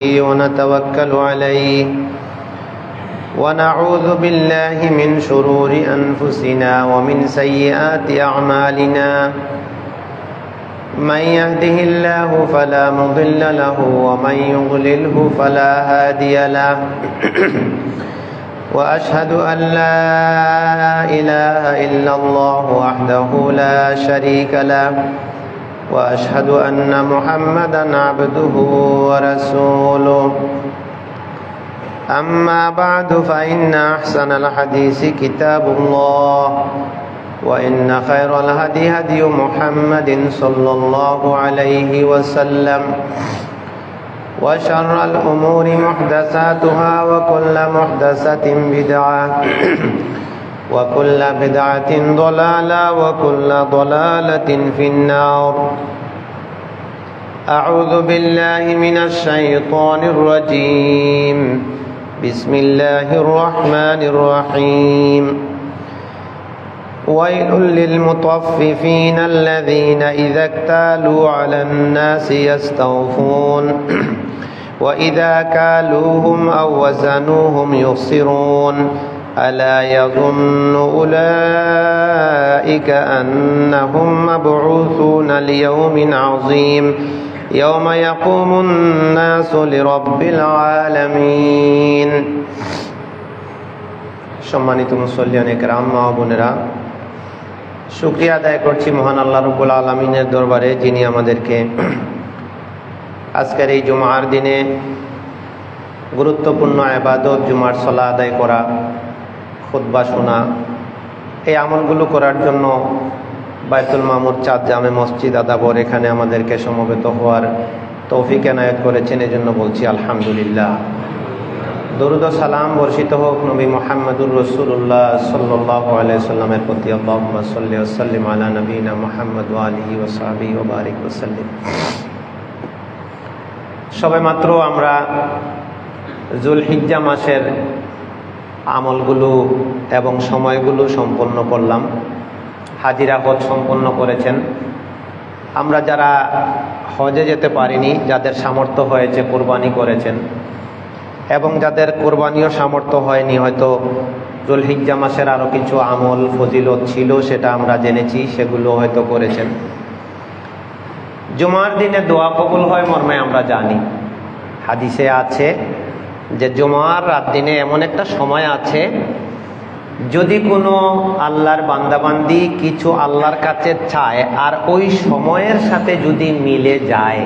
ونتوكل عليه ونعوذ بالله من شرور أنفسنا ومن سيئات أعمالنا من يهده الله فلا مضل له ومن يضلله فلا هادي له وأشهد أن لا إله إلا الله وحده لا شريك له وأشهد أن محمدًا عبده ورسوله أما بعد فإن أحسن الحديث كتاب الله وإن خير الهدي هدي محمد صلى الله عليه وسلم وشر الأمور محدثاتها وكل محدثة بدعة وكل بدعة ضلالة وكل ضلالة في النار. أعوذ بالله من الشيطان الرجيم. بسم الله الرحمن الرحيم. ويل للمطففين الذين إذا اكتالوا على الناس يستوفون وإذا كالوهم أو وزنوهم يخسرون ألا يظن أولئك أنهم مبعوثون ليوم عظيم يوم يقوم الناس لرب العالمين. সম্মানিত মুসল্লিয়ান ইকরাম, মা ও বোনেরা, শুকরিয়া আদায় করছি মহান আল্লাহ রাব্বুল আলামিনের দরবারে, যিনি আমাদেরকে আজকের এই জুমার দিনে গুরুত্বপূর্ণ ইবাদত জুমার সালাত আদায় করা, খুতবা শোনা, এই আমলগুলো করার জন্য বাইতুল মামুর চাঁদ জামে মসজিদ আদাবর এখানে আমাদেরকে সমবেত হওয়ার তৌফিক এনায়েত করেছেন। এই জন্য বলছি আলহামদুলিল্লাহ। দরুদ ও সালাম বর্ষিত হোক নবী মুহাম্মদুর রাসূলুল্লাহ সাল্লাল্লাহু আলাইহি সাল্লামের প্রতি। আল্লাহুম্মা সাল্লি ওয়া সাল্লিম আলা নবিনা মুহাম্মদ ওয়া আলিহি ওয়া সাহবিহি ওয়া বারিক ওয়া সাল্লিম। সবেমাত্র আমরা যুলহিজ্জা মাসের আমলগুলো এবং সময়গুলো সম্পন্ন করলাম। হাজিরা হজ সম্পন্ন করেছেন। আমরা যারা হজে যেতে পারিনি, যাদের সামর্থ্য হয়েছে কোরবানি করেছেন, এবং যাদের কোরবানিও সামর্থ্য হয়নি, হয়তো যুলহিজ্জা মাসের আরও কিছু আমল ফজিলত ছিল, সেটা আমরা জেনেছি, সেগুলো হয়তো করেছেন। জুমার দিনে দোয়া কবুল হয় মর্মে আমরা জানি, হাদিসে আছে যে জুমার রাত দিনে এমন একটা সময় আছে, যদি কোনো আল্লাহর বান্দাবান্দি কিছু আল্লাহর কাছে চায় আর ওই সময়ের সাথে যদি মিলে যায়,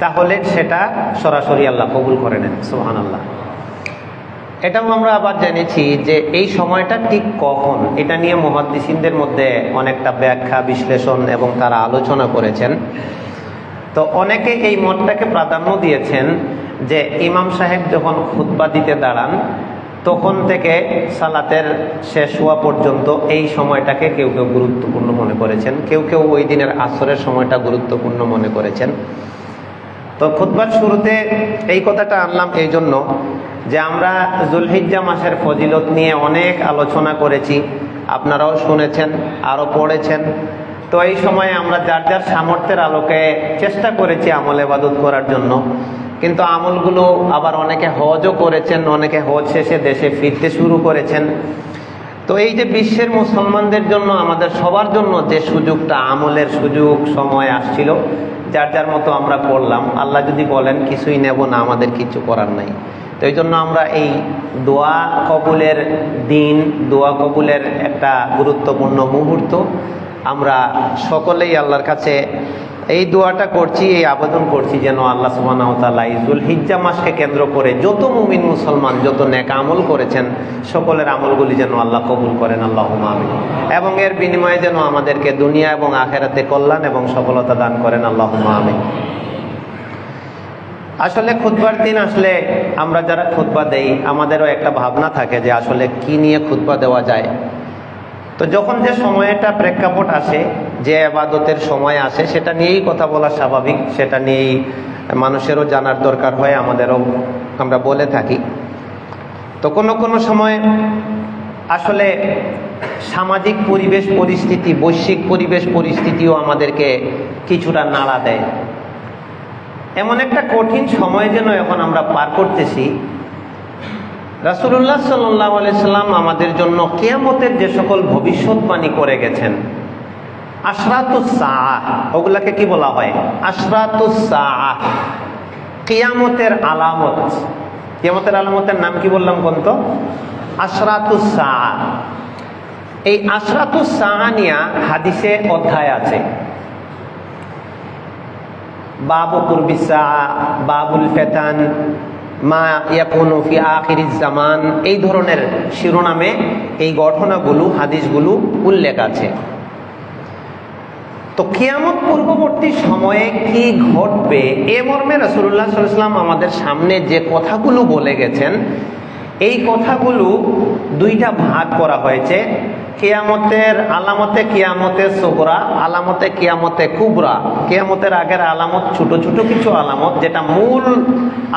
তাহলে সেটা সরাসরি আল্লাহ কবুল করে নেন। সুবহানাল্লাহ। এটাও আমরা আবার জেনেছি যে এই সময়টা ঠিক কখন, এটা নিয়ে মুহাদ্দিসিনদের মধ্যে অনেকটা ব্যাখ্যা বিশ্লেষণ এবং তারা আলোচনা করেছেন। তো অনেকে এই মতটাকে প্রাধান্য দিয়েছেন যে ইমাম সাহেব যখন খুতবা দিতে দাঁড়ান তখন থেকে সালাতের শেষ হওয়া পর্যন্ত এই সময়টাকে কেউ কেউ গুরুত্বপূর্ণ মনে করেছেন, কেউ কেউ ওই দিনের আসরের সময়টা গুরুত্বপূর্ণ মনে করেছেন। তো খুতবার শুরুতে এই কথাটা আনলাম এই জন্য যে আমরা যুলহিজ্জা মাসের ফজিলত নিয়ে অনেক আলোচনা করেছি, আপনারাও শুনেছেন, আরও পড়েছেন। তো এই সময়ে আমরা যার যার সামর্থ্যের আলোকে চেষ্টা করেছি আমল ইবাদত করার জন্য, কিন্তু আমলগুলো আবার অনেকে হজও করেছেন, অনেকে হজ শেষে দেশে ফিরতে শুরু করেছেন। তো এই যে বিশ্বের মুসলমানদের জন্য, আমাদের সবার জন্য যে সুযোগটা, আমলের সুযোগ সময় আসছিল, যার যার মতো আমরা করলাম। আল্লাহ যদি বলেন কিছুই নেব না, আমাদের কিছু করার নাই। তো এই জন্য আমরা এই দোয়া কবুলের দিন, দোয়া কবুলের একটা গুরুত্বপূর্ণ মুহূর্ত, আমরা সকলেই আল্লাহর কাছে এই দোয়াটা করছি, এই আবেদন করছি যেন আল্লাহ সুবহানাহু ওয়া তাআলা এই যুলহিজ্জা মাসকে কেন্দ্র করে যত মুমিন মুসলমান যত নেক আমল করেছেন, সকলের আমলগুলি যেন আল্লাহ কবুল করেন, আল্লাহুম্মা আমিন। এবং এর বিনিময়ে যেন আমাদেরকে দুনিয়া এবং আখিরাতে কল্যাণ এবং সফলতা দান করেন, আল্লাহুম্মা আমিন। আসলে খুতবার দিন আসলে আমরা যারা খুতবা দেই, আমাদেরও একটা ভাবনা থাকে যে আসলে কি নিয়ে খুতবা দেওয়া যায়। তো যখন যে সময়টা প্রেক্ষাপট আসে, যে ইবাদতের সময় আসে, সেটা নিয়েই কথা বলা স্বাভাবিক, সেটা নিয়েই মানুষেরও জানার দরকার হয়, আমাদেরও আমরা বলে থাকি। তো কোনো সময় আসলে সামাজিক পরিবেশ পরিস্থিতি, বৈশ্বিক পরিবেশ পরিস্থিতিও আমাদেরকে কিছুটা নাড়া দেয়। এমন একটা কঠিন সময় যেন এখন আমরা পার করতেছি। রাসূলুল্লাহ সাল্লাল্লাহু আলাইহি সাল্লাম আমাদের জন্য কিয়ামতের যে সকল ভবিষ্যৎবাণী করে গেছেন, আশরাতুস সাআহ, ওগুলাকে কি বলা হয়? আশরাতুস সাআহ, কিয়ামতের আলামত। কিয়ামতের আলামতের নাম কি বললাম কোন তো? আশরাতুস সাআহ। এই আশরাতুস সাআহ নিয়ে হাদিসে অধ্যায় আছে। বাবু কুরবিস সাআহ, বাবুল ফিতান, মা ইয়াকুনু ফি আখিরিজ জামান, এই ধরনের শিরোনামে এই ঘটনাগুলো, হাদিসগুলো উল্লেখ আছে। তো কিয়ামত পূর্ববর্তী সময়ে কি ঘটবে এ মর্মে রাসূলুল্লাহ সাল্লাল্লাহু আলাইহি ওয়াসাল্লাম আমাদের সামনে যে কথাগুলো বলে গেছেন, এই কথাগুলো দুইটা ভাগ করা হয়েছে। কিয়ামতের আলামতে কিয়ামতে সুগরা, আলামতে কিয়ামতে কুবরা। কিয়ামতের আগের আলামত ছোট ছোট কিছু আলামত, যেটা মূল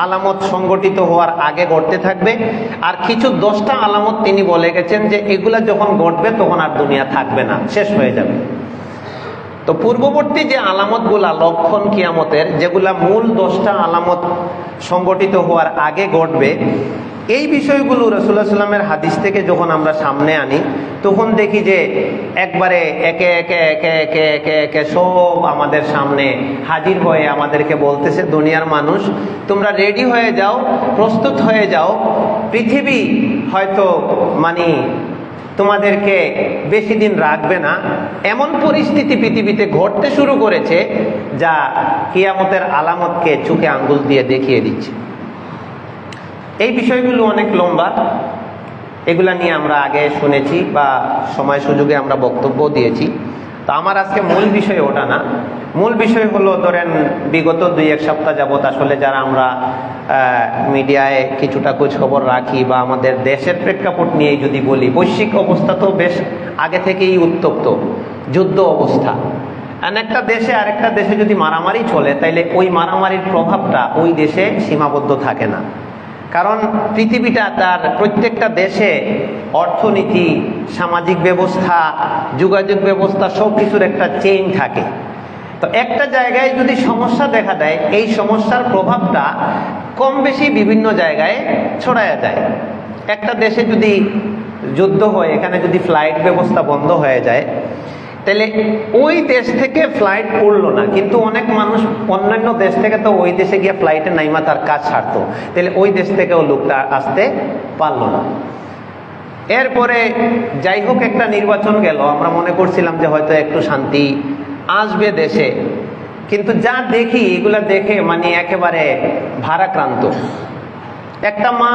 আলামত সংগঠিত হওয়ার আগে ঘটতে থাকবে। আর কিছু 10টা আলামত তিনি বলে গেছেন যে এগুলা যখন ঘটবে তখন আর দুনিয়া থাকবে না, শেষ হয়ে যাবে। তো পূর্ববর্তী যে আলামতগুলা লক্ষণ কিয়ামতের, যেগুলা মূল 10টা আলামত সংগঠিত হওয়ার আগে ঘটবে, এই বিষয়গুলো রাসূলুল্লাহ সাল্লাল্লাহু আলাইহি ওয়াসাল্লামের হাদিস থেকে যখন আমরা সামনে আনি, তখন দেখি যে একবারে একে একে একে একে একে একে সব আমাদের সামনে হাজির হয়ে আমাদেরকে বলতেছে, দুনিয়ার মানুষ তোমরা রেডি হয়ে যাও, প্রস্তুত হয়ে যাও, পৃথিবী হয়তো তোমাদেরকে বেশি দিন রাখবে না। এমন পরিস্থিতি পৃথিবীতে ঘটতে শুরু করেছে যা কিয়ামতের আলামতকে চোখে আঙ্গুল দিয়ে দেখিয়ে দিচ্ছে। এই বিষয়গুলো অনেক লম্বা, এগুলা নিয়ে আমরা আগে শুনেছি বা সময় সুযোগে আমরা বক্তব্য দিয়েছি। তো আমার আজকে মূল বিষয় ওটা না। মূল বিষয় হলো, ধরেন বিগত 2-1 সপ্তাহ যাবত আসলে যারা আমরা মিডিয়ায় কিছুটা খোঁজ খবর রাখি বা আমাদের দেশের প্রেক্ষাপট নিয়ে যদি বলি, বৈশ্বিক অবস্থা তো বেশ আগে থেকেই উত্তপ্ত, যুদ্ধ অবস্থা। একটা দেশে আরেকটা দেশে যদি মারামারি চলে, তাইলে ওই মারামারির প্রভাবটা ওই দেশে সীমাবদ্ধ থাকে না। কারণ পৃথিবীটা, তার প্রত্যেকটা দেশে অর্থনীতি, সামাজিক ব্যবস্থা, যোগাযোগ ব্যবস্থা, সব কিছুর একটা চেইন থাকে। তো একটা জায়গায় যদি সমস্যা দেখা দেয়, এই সমস্যার প্রভাবটা কম বেশি বিভিন্ন জায়গায় ছড়ায়া যায়। একটা দেশে যদি যুদ্ধ হয়, এখানে যদি ফ্লাইট ব্যবস্থা বন্ধ হয়ে যায়, তাহলে ওই দেশ থেকে ফ্লাইট উড়লো না, কিন্তু অনেক মানুষ অন্যান্য দেশ থেকে তো ওই দেশে গিয়ে ফ্লাইটে নাইমা তার কাজ ছাড়তো, তাহলে ওই দেশ থেকেও লোকটা আসতে পারলো না। এরপরে যাই হোক, একটা নির্বাচন গেল, আমরা মনে করছিলাম যে হয়তো একটু শান্তি আসবে দেশে, কিন্তু যা দেখি এগুলা দেখে একেবারে ভারাক্রান্ত। একটা মা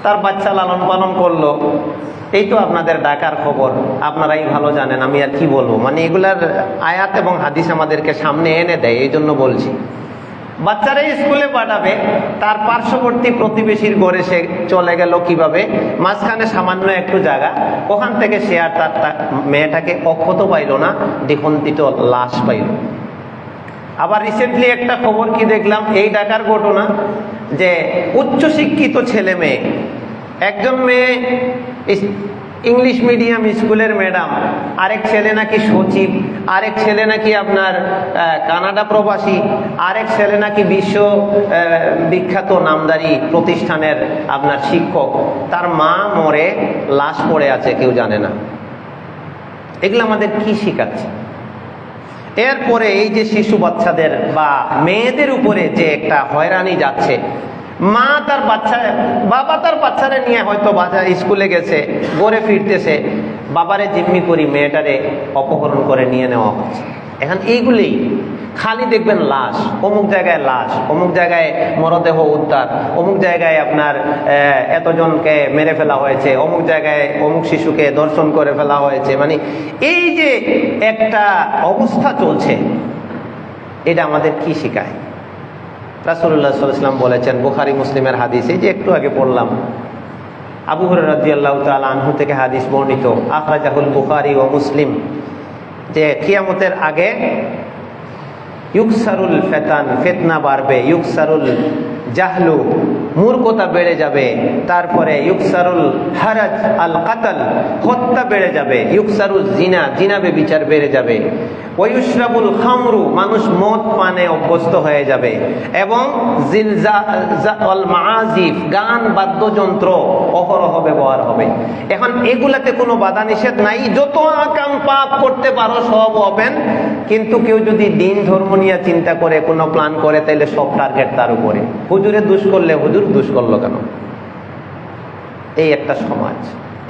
তার বাচ্চা লালন পালন করলো, এই তো আপনাদের ঢাকার খবর, আপনারাই ভালো জানেন, আমি আর কি বলবো। এগুলার আয়াত এবং হাদিস আমাদেরকে সামনে এনে দেয়, এই জন্য বলছি। বাচ্চারা স্কুলে পাঠাবে, তার পার্শ্ববর্তী প্রতিবেশীর ঘরে সে চলে গেল কিভাবে, মাঝখানে সামান্য একটু জায়গা, ওখান থেকে সে আর তার মেয়েটাকে অক্ষত পাইল না, দ্বিখণ্ডিত লাশ পাইল। আবার রিসেন্টলি একটা খবর কি দেখলাম, এই ঢাকার ঘটনা, যে উচ্চশিক্ষিত ছেলে মেয়ে, একজন মেয়ে ইংলিশ মিডিয়াম স্কুলের ম্যাডাম, আরেক ছেলে নাকি সচিব, আরেক ছেলে নাকি আপনার কানাডা প্রবাসী, আরেক ছেলে নাকি বিশ্ব বিখ্যাত নামদারি প্রতিষ্ঠানের আপনার শিক্ষক। তার মা মরে, লাশ পড়ে আছে, কেউ জানে না। এগুলো আমাদের কি শিখাচ্ছে? এরপরে এই যে শিশু বাচ্চাদের বা মেয়েদের উপরে যে একটা হয়রানি যাচ্ছে, মা তার বাচ্চা, বাবা তার বাচ্চারে নিয়ে হয়তো বাচ্চা স্কুলে গেছে, ঘরে ফিরতেছে, বাবারে জিম্মি করি মেয়েটারে অপহরণ করে নিয়ে নেওয়া হচ্ছে। এখন এইগুলি খালি দেখবেন লাশ, অমুক জায়গায় লাশ, অমুক জায়গায় মরদেহ উদ্ধার, অমুক জায়গায় আপনার এতজনকে মেরে ফেলা হয়েছে, অমুক জায়গায় অমুক শিশুকে ধর্ষণ করে ফেলা হয়েছে। এই যে একটা অবস্থা চলছে, এটা আমাদের কি শিখায়? রাসূলুল্লাহ সাল্লাল্লাহু আলাইহি ওয়াসাল্লাম বলেছেন, বুখারী মুসলিমের হাদিস, এই যে একটু আগে পড়লাম, আবু হুরায়রা রাদিয়াল্লাহু তাআলা আনহু থেকে হাদিস বর্ণিত, আখরাজাহুল বুখারী ও মুসলিম, যে কিয়ামতের আগে ইউকসারুল ফিতান, ফিতনা বাড়বে, ইউকসারুল জাহলু, মূর্খতা বেড়ে যাবে। তারপরে ইউকসারুল হারাজ আল কাতাল, হত্যা বেড়ে যাবে। ইউকসারুল জিনা, জিনা ব্যভিচার বেড়ে যাবে। ওয়ুশরাবুল খামরু, মানুষ মদ পানে অভ্যস্ত হয়ে যাবে। এবং জিলজাল মাআজিফ, গান বাদ্যযন্ত্র অহরহ ব্যবহার হবে। এখন এগুলাতে কোনো বাধা নিষেধ নাই, যত আকাম পাপ করতে পারো সব হবেন। কিন্তু কেউ যদি দিন ধর্ম নিয়ে চিন্তা করে কোনো প্ল্যান করে, তাহলে সব টার্গেট তার উপরে। হুজুরে দুষ করলে হুজুর দুষ করলো কেন? এই একটা সমাজ,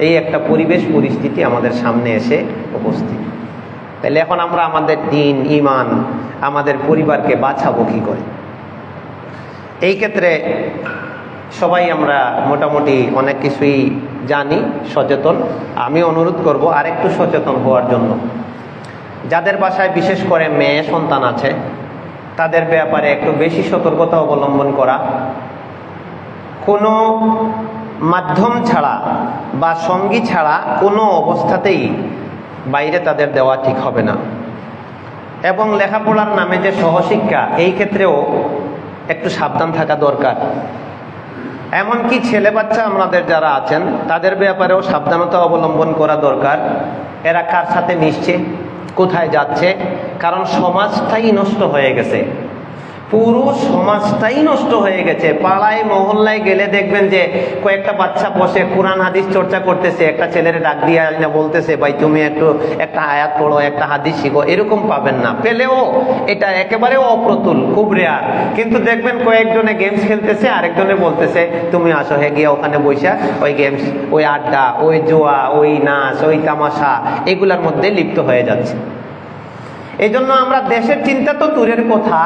এই একটা পরিবেশ পরিস্থিতি আমাদের সামনে এসে উপস্থিত। তাহলে এখন আমরা আমাদের দিন, ইমান, আমাদের পরিবারকে বাঁচাবো কি করে? এই ক্ষেত্রে সবাই আমরা মোটামুটি অনেক কিছুই জানি, সচেতন। আমি অনুরোধ করব আরেকটু সচেতন হওয়ার জন্য। যাদের বাসায় বিশেষ করে মেয়ে সন্তান আছে, তাদের ব্যাপারে একটু বেশি সতর্কতা অবলম্বন করা। কোনো মাধ্যম ছাড়া বা সঙ্গী ছাড়া কোনো অবস্থাতেই বাইরে তাদের দেওয়া ঠিক হবে না। এবং লেখাপড়ার নামে যে সহশিক্ষা, এই ক্ষেত্রেও একটু সাবধান থাকা দরকার। এমনকি ছেলে বাচ্চা আমাদের যারা আছেন, তাদের ব্যাপারেও সাবধানতা অবলম্বন করা দরকার। এরা কার সাথে মিশছে, কোথায় যাচ্ছে, কারণ সমাজটাই নষ্ট হয়ে গেছে। পুরো সমাজটাই নষ্ট হয়ে গেছে। পাড়ায় মহল্লায় গেলে দেখবেন যে কয়েকটা বাচ্চা বসে কোরআন হাদিস চর্চা করতেছে, একটা ছেলের ডাক দিয়ে না বলতেছে, ভাই তুমি একটা আয়াত পড়ো, একটা হাদিস শিখো। এরকম পাবেন না, পেলেও এটা একেবারে অপ্রতুল, খুব রেয়ার। কিন্তু দেখবেন কয়েকজনে গেমস খেলতেছে, আরেকজনে বলতেছে তুমি আসো, হে গিয়া ওখানে বৈশা ওই গেমস, ওই আড্ডা, ওই জোয়া, ওই নাচ, ওই তামাশা, এগুলার মধ্যে লিপ্ত হয়ে যাচ্ছে। এই জন্য আমরা দেশের চিন্তা তো দূরের কথা,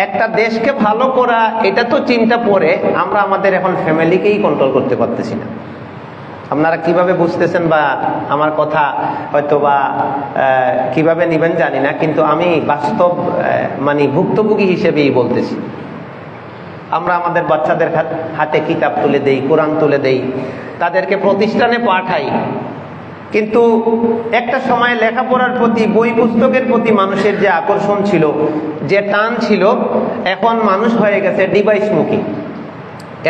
একটা দেশকে ভালো করা এটা তো চিন্তা পরে, আমরা আমাদের এখন ফ্যামিলিকেই কন্ট্রোল করতে পারতেছি না। আপনারা কিভাবে বুঝতেছেন বা আমার কথা হয়তো বা কিভাবে নিবেন জানি না, কিন্তু আমি বাস্তব মানে ভুক্তভোগী হিসেবেই বলতেছি। আমরা আমাদের বাচ্চাদের হাতে কিতাব তুলে দেই, কোরআন তুলে দেই, তাদেরকে প্রতিষ্ঠানে পাঠাই। কিন্তু একটা সময় লেখাপড়ার প্রতি, বই পুস্তকের প্রতি মানুষের যে আকর্ষণ ছিল, যে টান ছিল, এখন মানুষ হয়ে গেছে ডিভাইসমুখী।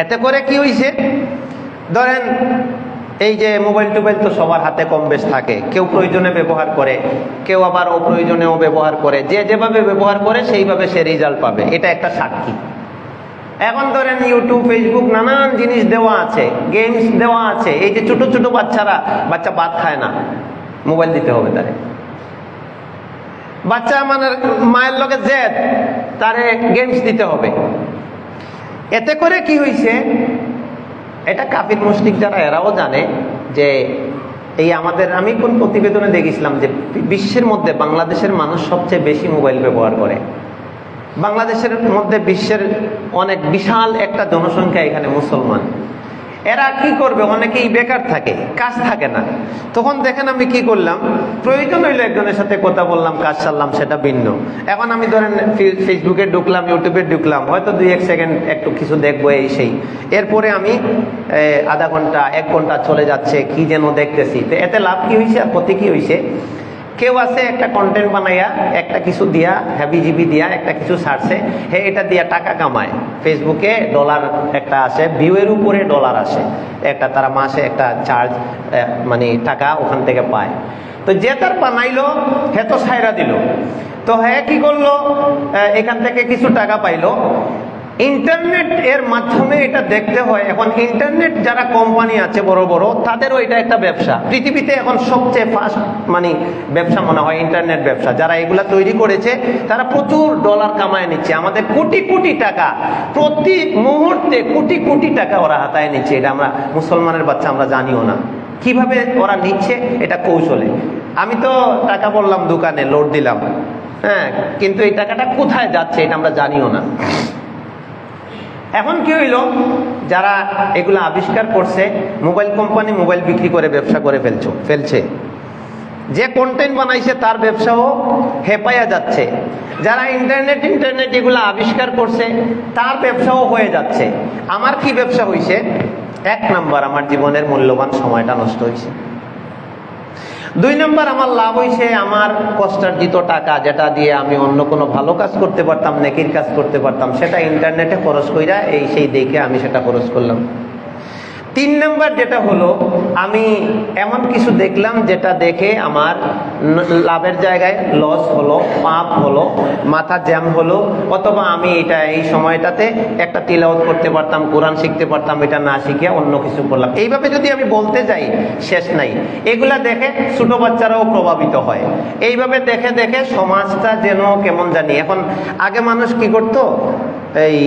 এতে করে কি হয়েছে, ধরেন এই যে মোবাইল টোবাইল তো সবার হাতে কম বেশ থাকে, কেউ প্রয়োজনে ব্যবহার করে, কেউ আবার অপ্রয়োজনেও ব্যবহার করে। যে যেভাবে ব্যবহার করে সেইভাবে সে রেজাল্ট পাবে, এটা একটা সাক্ষী। এখন ধরেন ইউটিউব, ফেসবুক, নানান জিনিস দেওয়া আছে, গেমস দেওয়া আছে। এই যে ছোট ছোট বাচ্চা ভাত খায় না, মোবাইল দিতে হবে তারে। বাচ্চা মানে মায়ের লগে জেদ, তারে গেমস দিতে হবে। এতে করে কি হয়েছে, এটা কাফির মুশরিক যারা, এরাও জানে যে এই আমাদের, আমি কোন প্রতিবেদনে দেখেছিলাম যে বিশ্বের মধ্যে বাংলাদেশের মানুষ সবচেয়ে বেশি মোবাইল ব্যবহার করে। বাংলাদেশের মধ্যে বিশ্বের অনেক বিশাল একটা জনসংখ্যা, এখানে মুসলমান। এরা কি করবে, অনেকেই বেকার থাকে, কাজ থাকে না। তখন দেখেন আমি কি করলাম, প্রয়োজন হইলো একজনের সাথে কথা বললাম, কাজ সারলাম, সেটা ভিন্ন। এখন আমি ধরেন ফেসবুকে ঢুকলাম, ইউটিউবে ঢুকলাম, হয়তো 2-1 সেকেন্ড একটু কিছু দেখবো, এই সেই। এরপরে আমি আধা ঘন্টা 1 ঘন্টা চলে যাচ্ছে, কি যেন দেখতেছি। তো এতে লাভ কি হয়েছে আর ক্ষতি কি হয়েছে? কেউ আছে একটা কন্টেন্ট বানাইয়া, একটা কিছু দিয়া, হ্যাবিজিবি দিয়া একটা কিছু ছাড়ছে, হে এটা দিয়া টাকা কামায়। ফেসবুকে ডলার একটা আসে, ভিউয়ের উপরে ডলার আসে, একটা তারা মাসে একটা চার্জ, মানে টাকা ওখান থেকে পায়। তো যে তার বানাইলো, হে তো ছাইরা দিল। তো হ্যাঁ কি করলো, এখান থেকে কিছু টাকা পাইলো। ইন্টারনেট এর মাধ্যমে এটা দেখতে হয়। এখন ইন্টারনেট যারা কোম্পানি আছে বড় বড়, তাদেরও এটা একটা ব্যবসা। পৃথিবীতে এখন সবচেয়ে ফাস্ট মানে ব্যবসা মনে হয় ইন্টারনেট ব্যবসা। যারা এগুলা তৈরি করেছে, তারা প্রচুর ডলার কামায় নিচ্ছে। আমাদের কোটি কোটি টাকা প্রতি মুহূর্তে, কোটি কোটি টাকা ওরা হাতায় নিচ্ছে। এটা আমরা মুসলমানের বাচ্চা আমরা জানিও না কিভাবে ওরা নিচ্ছে, এটা কৌশলে। আমি তো টাকা বললাম দোকানে লোড দিলাম, হ্যাঁ, কিন্তু এই টাকাটা কোথায় যাচ্ছে এটা আমরা জানিও না। এখন কি হইল, যারা এগুলো আবিষ্কার করছে, মোবাইল কোম্পানি মোবাইল বিক্রি করে ব্যবসা করে ফেলছে। যে কন্টেন্ট বানাইছে তার ব্যবসাও হেপায়া যাচ্ছে। যারা ইন্টারনেট এগুলো আবিষ্কার করছে, তার ব্যবসাও হয়ে যাচ্ছে। আমার কি ব্যবসা হয়েছে? 1 নাম্বার, আমার জীবনের মূল্যবান সময়টা নষ্ট হয়েছে। 2 নম্বর, আমার লাভ হইছে আমার কষ্টার্জিত টাকা, যেটা দিয়ে আমি অন্য কোনো ভালো কাজ করতে পারতাম, নেকির কাজ করতে পারতাম, সেটা ইন্টারনেটে খরচ কইরা এই সেই দেখে আমি সেটা খরচ করলাম। 3 নম্বর যেটা হলো, আমি এমন কিছু দেখলাম যেটা দেখে আমার লাভের জায়গায় লস হলো, পাপ হলো, মাথা জ্যাম হলো, অথবা আমি এটা এই সময়টাতে একটা তিলাওয়াত করতে পারতাম, কোরআন শিখতে পারতাম, এটা না শিখে অন্য কিছু করলাম। এইভাবে যদি আমি বলতে যাই শেষ নাই। এগুলা দেখে ছোট বাচ্চারাও প্রভাবিত হয়। এইভাবে দেখে দেখে সমাজটা যেন কেমন জানি। এখন আগে মানুষ কি করতো, এই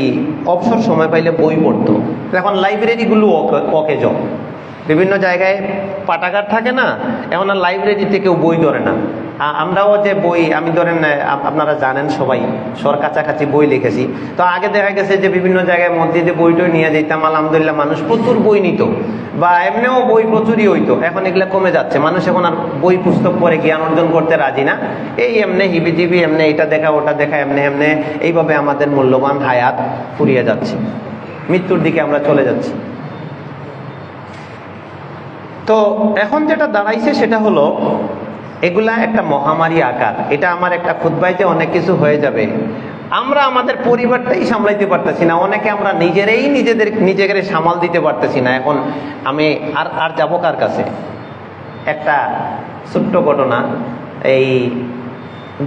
অবসর সময় পাইলে বই পড়তো। এখন লাইব্রেরিগুলো অকেজ, বিভিন্ন জায়গায় পাঠাগার থাকে না, এখন আর লাইব্রেরিতে কেউ বই ধরে না। আমরাও যে বই, আমি ধরেন আপনারা জানেন সবাই, কাছাকাছি বই লিখেছি। তো আগে দেখা গেছে যে বিভিন্ন জায়গায় মসজিদে বইটই নিয়ে যেতাম, আলহামদুলিল্লাহ মানুষ প্রচুর বই নিত, বা এমনিও বই প্রচুরই হইতো। এখন এগুলো কমে যাচ্ছে, মানুষ এখন আর বই পুস্তক পড়ে জ্ঞান অর্জন করতে রাজি না। এই এমনি হিবিজিবি, এমনি এটা দেখা ওটা দেখা, এমনি এমনি এইভাবে আমাদের মূল্যবান হায়াত ফুরিয়ে যাচ্ছে, মৃত্যুর দিকে আমরা চলে যাচ্ছি। তো এখন যেটা দাঁড়াইছে সেটা হলো, এগুলা একটা মহামারী আকার। এটা আমার একটা খুতবাইতে অনেক কিছু হয়ে যাবে। আমরা আমাদের পরিবারটাই সামলাইতে পারতেছি না, অনেকে আমরা নিজেকে সামাল দিতে পারতেছি না। এখন আমি আর যাবো কার কাছে? একটা ছোট্ট ঘটনা, এই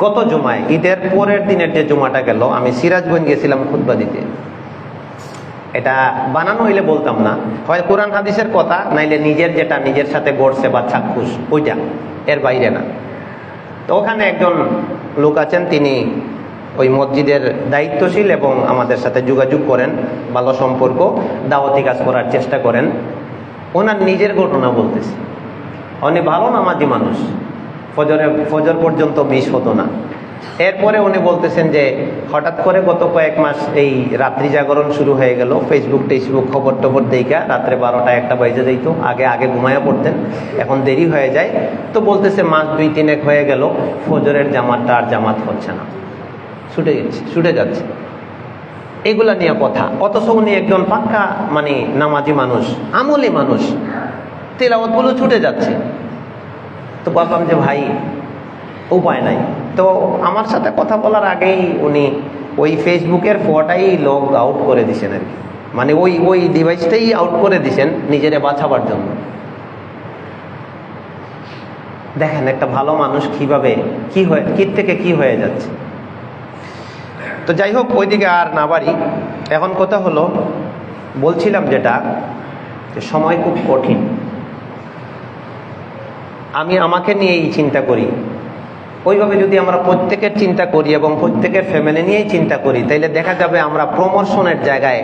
গত জুমায়, ঈদের পরের দিনের যে জুমাটা গেল, আমি সিরাজগঞ্জ গেছিলাম খুতবা দিতে। এটা বানানো হইলে বলতাম না, হয় কোরআন হাদিসের কথা, নাইলে নিজের যেটা নিজের সাথে গড়ছে বা চাক্ষুষ ওইটা, এর বাইরে না। তো ওখানে একজন লোক আছেন, তিনি ওই মসজিদের দায়িত্বশীল এবং আমাদের সাথে যোগাযোগ করেন, ভালো সম্পর্ক, দাওয়াতি কাজ করার চেষ্টা করেন। ওনার নিজের ঘটনা বলতেছে। উনি ভালো নামাজি মানুষ, ফজর পর্যন্ত মিস হতো না। এরপরে উনি বলতেছেন যে হঠাৎ করে গত কয়েক মাস এই রাত্রি জাগরণ শুরু হয়ে গেল, ফেসবুক টেসবুক খবর টবর দেখা রাত্রে 12টা 1টা বাজে যাইতো। আগে ঘুমায়া পড়তেন, এখন দেরি হয়ে যায়। তো বলতেছে মাস 2-3 হয়ে গেল, ফজরের জামাতটা আর জামাত হচ্ছে না, ছুটে যাচ্ছে। এগুলা নিয়ে কথা। অথচ উনি একজন পাক্কা মানে নামাজি মানুষ, আমলি মানুষ, তেলাওয়াতগুলো ছুটে যাচ্ছে। তো বললাম যে ভাই, উপায় নাই। তো আমার সাথে কথা বলার আগেই উনি ওই ফেসবুকের ফটোটাই লগ আউট করে দিছেন আর কি, মানে ওই ডিভাইসটাই আউট করে দিছেন নিজেরে বাঁচাবার জন্য। দেখেন একটা ভালো মানুষ কিভাবে কি থেকে কি হয়ে যাচ্ছে। তো যাই হোক, ওইদিকে আর না বাড়ি। এখন কথা হলো, বলছিলাম যেটা, যে সময় খুব কঠিন। আমি আমাকে নিয়েই চিন্তা করি। ওইভাবে যদি আমরা প্রত্যেকের চিন্তা করি এবং প্রত্যেকের ফ্যামিলি নিয়েই চিন্তা করি, তাইলে দেখা যাবে আমরা প্রমোশনের জায়গায়,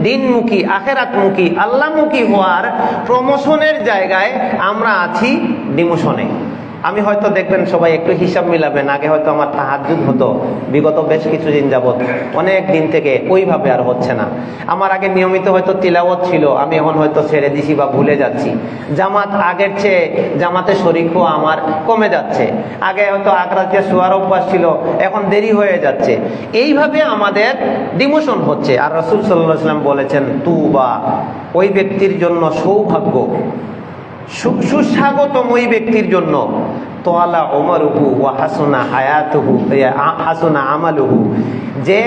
দিনমুখী, আখেরাতমুখী, আল্লাহমুখী হওয়ার প্রমোশনের জায়গায় আমরা আছি ডিমোশনে। আমি হয়তো দেখবেন সবাই একটু হিসাব মিলাবেন, আগে হয়তো আমার তাহাজ্জুদ হতো বিগত বেশ কিছুদিন যাবৎ, অনেক দিন থেকে ওইভাবে আর হচ্ছে না। আমার আগে নিয়মিত হয়তো তিলাওয়াত ছিল, আমি এখন হয়তো ছেড়ে দিছি বা ভুলে যাচ্ছি। জামাত আগের চেয়ে জামাতে শরীক হওয়া আমার কমে যাচ্ছে। আগে হয়তো আগরাতে শোয়ার অভ্যাস ছিল, এখন দেরি হয়ে যাচ্ছে। এইভাবে আমাদের ডিমোশন হচ্ছে। আর রাসূল সাল্লাল্লাহু আলাইহি ওয়াসাল্লাম বলেছেন, তুবা, ওই ব্যক্তির জন্য সৌভাগ্য, সুস্বাগতম ওই ব্যক্তির জন্য, তোয়ালা ওমরুহু ওয়া হাসুনা হায়াতুহু হাসুনা আমালুহু, যে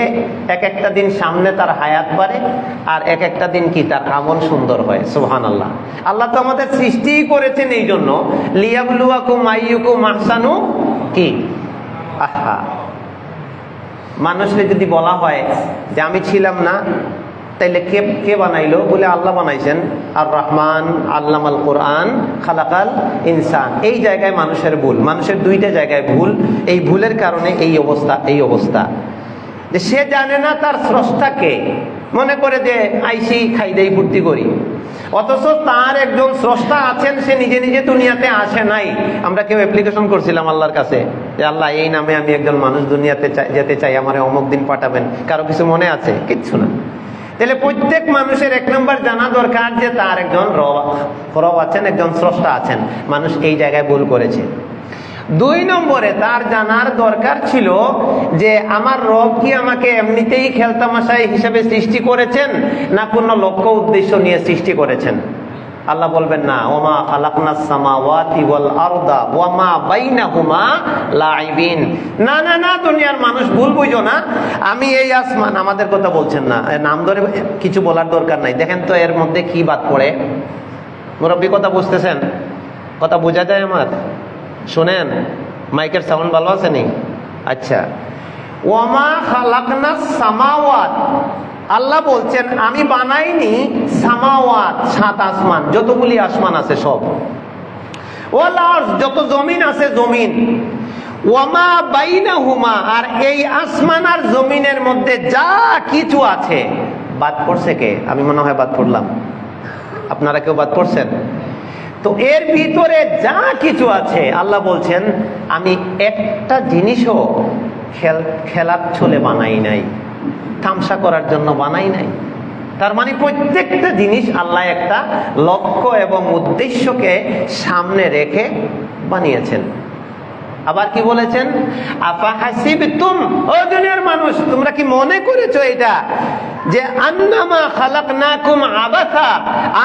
এক একটা দিন সামনে তার হায়াত বাড়ে, আর এক একটা দিন কি তার আমল সুন্দর হয়। সুবহানাল্লাহ। আল্লাহ তো আমাদের সৃষ্টিই করেছেন এই জন্য, লিয়াবলুয়াকুম আইয়ুকুম আহসানু কি। আহা, মানুষকে যদি বলা হয় যে আমি ছিলাম না, তাইলে কে বানাইলো? বলে আল্লাহ বানাইছেন। আর রহমান আল্লামাল কোরআন খালাকাল ইনসান। এই জায়গায় মানুষের ভুল, মানুষের 2টা জায়গায় ভুল। এই ভুলের কারণে এই অবস্থা যে সে জানে না তার স্রষ্টাকে, মনে করে যে আইসি খাই দেই ফুর্তি করি, অথচ তার একজন স্রষ্টা আছেন, সে নিজে নিজে দুনিয়াতে আসে নাই। আমরা কেউ অ্যাপ্লিকেশন করছিলাম আল্লাহর কাছে যে আল্লাহ, এই নামে আমি একজন মানুষ দুনিয়াতে যেতে চাই, আমার অমুক দিন পাঠাবেন। কারো কিছু মনে আছে? কিচ্ছু না। তাহলে প্রত্যেক মানুষের 1 নম্বর জানা দরকার যে তার একজন রব আছেন, একজন স্রষ্টা আছেন। মানুষ এই জায়গায় ভুল করেছে। 2 নম্বরে তার জানার দরকার ছিল যে আমার রব কি আমাকে এমনিতেই খেলতামাশাই হিসেবে সৃষ্টি করেছেন, না কোনো লক্ষ্য উদ্দেশ্য নিয়ে সৃষ্টি করেছেন। আল্লাহ বলবেন না, ওমা খালাকনাস সামাওয়াতি ওয়াল আরদা ওয়া মা বাইনাহুমা লাইবিন। না না না, দুনিয়ার মানুষ ভুল বুঝো না, আমি এই আসমান, আমাদের কথা বলছেন না, নাম ধরে কিছু বলার দরকার নাই। দেখেন তো এর মধ্যে কি বাদ পড়ে। মুরব্বী কথা বুঝতেছেন? কথা বোঝা যায় আমার? শুনেন, মাইকের সাউন্ড ভালো আছে নি? আচ্ছা, ওয়ামা খালাকনাস সামাওয়াত, আল্লাহ বলছেন আমি বানাইনি সামাওয়াত, সাত আসমান, যতগুলি আসমান আছে সব, ওয়াল আরদ, যত জমিন আছে জমিন, ওয়ামা বাইনাহুমা, আর এই আসমান আর জমিনের মধ্যে যা কিছু আছে। বাদ পড়ছে কে? আমি মনে হয় বাদ পড়লাম, আপনারা কেউ বাদ পড়ছেন? তো এর ভিতরে যা কিছু আছে আল্লাহ বলছেন আমি একটা জিনিসও খেলার ছলে বানাই নাই, তামসা করার জন্য বানাই নাই। তার মানে প্রত্যেকটা জিনিস আল্লাহ একটা লক্ষ্য এবং উদ্দেশ্যকে সামনে রেখে বানিয়েছেন। আবার কি বলেছেন? আফা হাসিবতুম, ও দুনিয়ার মানুষ, তোমরা কি মনে করেছো এটা যে আন্নামা খালাকনাকুম আবাসা,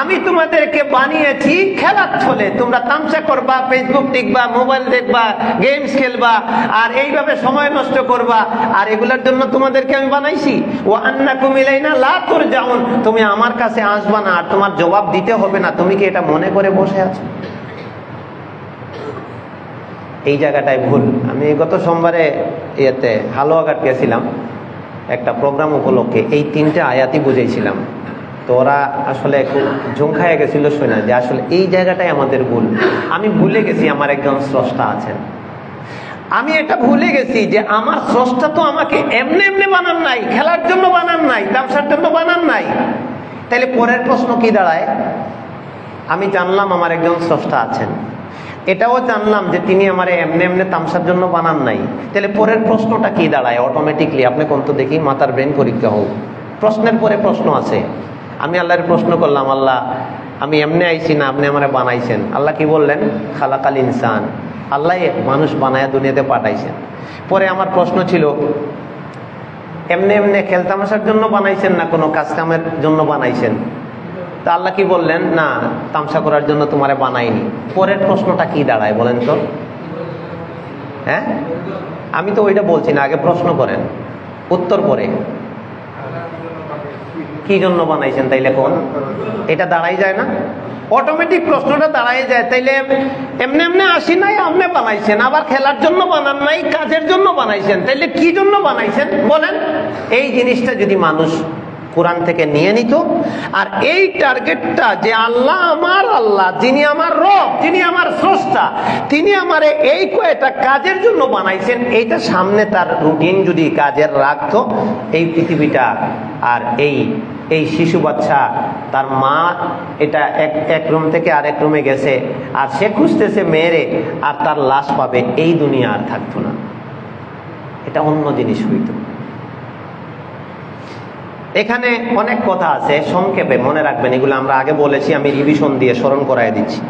আমি তোমাদেরকে বানিয়েছি খেলার ছলে, তোমরা তামসা করবা, ফেসবুক দেখবা, মোবাইল দেখবা, গেমস খেলবা, আর এইভাবে সময় নষ্ট করবা, আর এগুলোর জন্য তোমাদেরকে আমি বানাইছি? ওয়া আন্নাকুম ইলাইনা লা তুরজাউন, তুমি আমার কাছে আসবা না আর তোমার জবাব দিতে হবে না। তুমি কি এটা মনে করে বসে আছো? এই জায়গাটায় ভুল। আমি গত সোমবারে হালুয়াঘাট গেছিলাম একটা প্রোগ্রাম উপলক্ষে, এই তিনটে আয়াতই বুঝেছিলাম। তো ওরা আসলে খুব ঝুঁকায় গেছিল শুনে যে আসলে এই জায়গাটাই আমাদের ভুল। আমি ভুলে গেছি আমার একজন স্রষ্টা আছেন, আমি এটা ভুলে গেছি যে আমার স্রষ্টা তো আমাকে এমনি এমনি বানান নাই, খেলার জন্য বানান নাই, তামসার জন্য বানান নাই। তাহলে পরের প্রশ্ন কি দাঁড়ায়? আমি জানলাম আমার একজন স্রষ্টা আছেন, এটাও জানলাম যে তিনি আমার এমনি এমনি তামসার জন্য বানান নাই। তাহলে পরের প্রশ্নটা কি দাঁড়ায় অটোমেটিকলি? আপনি কোন তো দেখি, মাথার ব্রেন পরীক্ষা হোক। প্রশ্নের পরে প্রশ্ন আছে। আমি আল্লাহর প্রশ্ন করলাম, আল্লাহ আমি এমনি আইছি না আপনি আমারে বানাইছেন? আল্লাহ কি বললেন? খালাকাল ইনসান, আল্লাহ মানুষ বানায়া দুনিয়াতে পাঠাইছেন। পরে আমার প্রশ্ন ছিল, এমনি এমনি খেলতামশার জন্য বানাইছেন না কোনো কাজ কামের জন্য বানাইছেন? তা আল্লাহ কি বললেন? না, তামসা করার জন্য তোমারে বানাইনি। পরের প্রশ্নটা কি দাঁড়ায় বলেন তো? হ্যাঁ, আমি তো ওইটা বলছি না, আগে প্রশ্ন করেন, উত্তর পরে। কি জন্য বানাইছেন তাইলে কোন? এটা দাঁড়াই যায় না? অটোমেটিক প্রশ্নটা দাঁড়াই যায়। তাইলে এমনি এমনি আসি নাই, আপনি বানাইছেন, আবার খেলার জন্য বানান নাই, কাজের জন্য বানাইছেন। তাইলে কি জন্য বানাইছেন বলেন? এই জিনিসটা যদি মানুষ কোরআন থেকে নিয়ে নিত, আর এই টার্গেটটা যে আল্লাহ আমার আল্লাহ, যিনি আমার রব, যিনি আমার স্রষ্টা, তিনি আমারে এই কয়টা কাজের জন্য বানাইছেন, এইটা সামনে তার রুটিন যদি কাজের রাখতো, এই পৃথিবীটা আর এই শিশু বাচ্চা, তার মা এটা এক রুম থেকে আরেক রুমে গেছে আর সে খুঁজতেছে মেয়েরে, আর তার লাশ পাবে, এই দুনিয়া আর থাকতো না, এটা অন্য জিনিস হইতো। এখানে অনেক কথা আছে, সংক্ষেপে মনে রাখবেন, এগুলো আমরা আগে বলেছি, আমি রিভিশন দিয়ে স্মরণ করায় দিচ্ছি।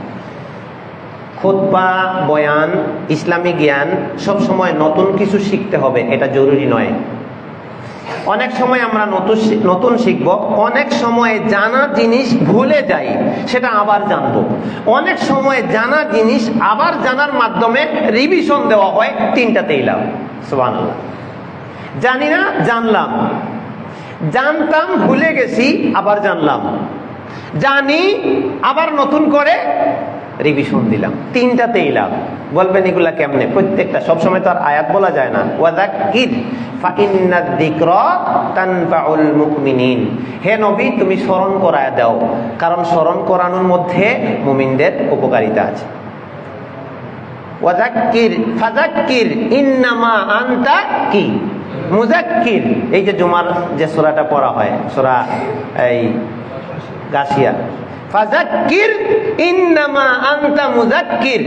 খুতবা, বয়ান, ইসলামী জ্ঞান সব সময় নতুন কিছু শিখতে হবে, এটা জরুরি নয়। অনেক সময় আমরা নতুন শিখব, অনেক সময় জানা জিনিস ভুলে যাই, সেটা আবার জানবো। অনেক সময় জানা জিনিস আবার জানার মাধ্যমে রিভিশন দেওয়া হয়, তিনটাতেই লাভ। সুবহানাল্লাহ। জানি না, জানলাম, জানতাম, ভুলে গেছি, আবার জানলাম, জানি, আবার নতুন করে রিভিশন দিলাম, তিনটাতেই লাভ। বলবেন এগুলা কেমনে? প্রত্যেকটা, সবসময় তো আর আয়াত বলা যায় না। ওয়াযাক্কির ফাইন্নাদ যিকরা তানফাউল মুমিনিন, হে নবী তুমি স্মরণ করায় দাও, কারণ স্মরণ করানোর মধ্যে মুমিনদের উপকারিতা আছে। ওয়াযাক্কির ফাযাক্কির ইন্নামা আনতা কি মুযাক্কির। এই যে জুমার যে সূরাটা পড়া হয়, সূরা এই গাশিয়া, ফাযাক্কির ইন্নামা আনতা মুযাক্কির।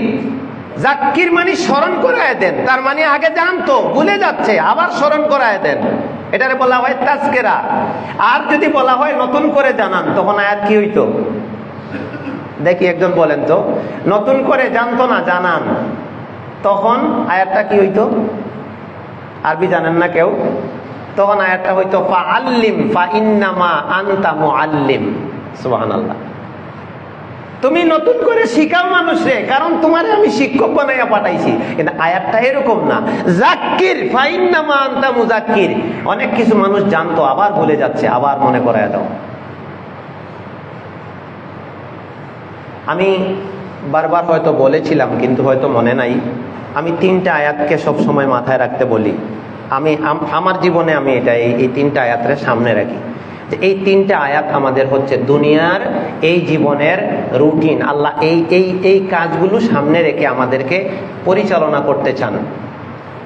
যাক্কির মানে স্মরণ করায় দেন, তার মানে আগে জানতো, ভুলে যাচ্ছে, আবার স্মরণ করায় দেন, এটারে বলা হয় তাজকিরা। আর যদি বলা হয় নতুন করে জানান, তখন আয়াত কি হইতো? দেখি একজন বলেন তো, নতুন করে জানতো না, জানান, তখন আয়াতটা কি হইতো? আরবি জানেন না কেউ? তখন আয়াতটা হইতো ফাআল্লিম ফাইন্নামা আনতা মুআল্লিম। সুবহানাল্লাহ। তুমি নতুন করে শিখাও মানুষে, কারণ তোমারে আমি শিক্ষক বানাইয়া পাঠাইছি। কিন্তু আয়াতটা এরকম না, যাক্কির ফাইন্নামা আনতা মুযাক্কির। অনেক কিছু মানুষ জানতো আবার ভুলে যাচ্ছে, আবার মনে করায় দাও। আমি বারবার হয়তো বলেছিলাম, কিন্তু হয়তো মনে নাই। আমি 3টা আয়াতকে সব সময় মাথায় রাখতে বলি। আমি আমার জীবনে আমি এটা এই 3টা আয়াতের সামনে রাখি, যে এই 3টা আয়াত আমাদের হচ্ছে দুনিয়ার এই জীবনের রুটিন। আল্লাহ এই কাজগুলো সামনে রেখে আমাদেরকে পরিচালনা করতে চান।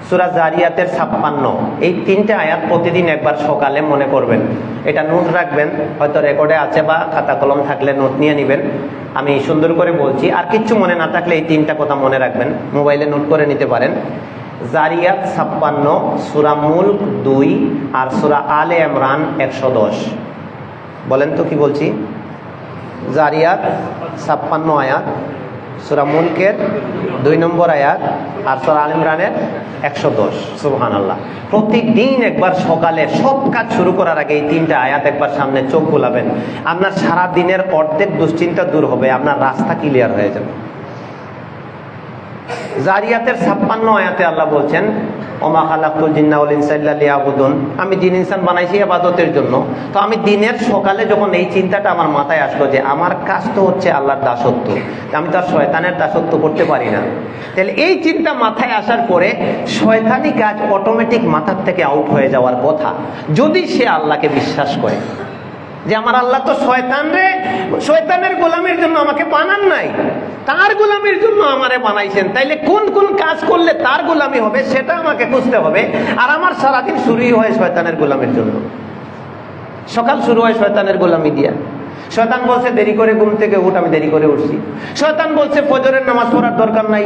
সূরা জারিয়াতের 56, এই 3টে আয়াত প্রতিদিন একবার সকালে মনে করবেন। এটা নোট রাখবেন, হয়তো রেকর্ডে আছে বা খাতা কলম থাকলে নোট নিয়ে নেবেন। আমি সুন্দর করে বলছি, আর কিচ্ছু মনে না থাকলে এই 3টা কথা মনে রাখবেন, মোবাইলে নোট করে নিতে পারেন। জারিয়াত 56, সূরা মুলক 2 আর সূরা আলে ইমরান 110। বলেন তো কি বলছি? জারিয়াত 56 আয়াত, সূরা মুলকের 2 নম্বর আয়াত আর সূরা আলে ইমরানের 110। সুবহানাল্লাহ। প্রতিদিন একবার সকালে সব কাজ শুরু করার আগে এই 3টা আয়াত একবার সামনে চোখ বুলাবেন। আপনার সারা দিনের অর্ধেক দুশ্চিন্তা দূর হবে, আপনার রাস্তা ক্লিয়ার হয়ে যাবে। জারিয়াতের 56 আয়াতে আল্লাহ বলছেন, ওমা খালাকতুল জিন্না ওয়াল ইনসা ইল্লা লিয়াবুদুন। আমি জিন ইনসান বানাইছি ইবাদতের জন্য। তো আমি দিনের সকালে যখন এই চিন্তাটা আমার মাথায় আসলো যে আমার কাজ তো হচ্ছে আল্লাহর দাসত্ব, আমি তো আর শয়তানের দাসত্ব করতে পারি না, তাহলে এই চিন্তা মাথায় আসার পরে শয়তানি কাজ অটোমেটিক মাথার থেকে আউট হয়ে যাওয়ার কথা, যদি সে আল্লাহকে বিশ্বাস করে যে আমার আল্লাহ তো শয়তানের গোলামের জন্য আমাকে বানান নাই, তার গোলামের জন্য আমারে বানাইছেন। তাইলে কোন কোন কাজ করলে তার গোলামি হবে সেটা আমাকে বুঝতে হবে। আর আমার সারাদিন শুরুই হয় শয়তানের গোলামের জন্য। সকাল শুরু হয় শয়তানের গোলামি দিয়া। শয়তান বলছে দেরি করে ঘুম থেকে উঠ, আমি দেরি করে উঠছি। শয়তান বলছে ফজরের নামাজ পড়ার দরকার নাই,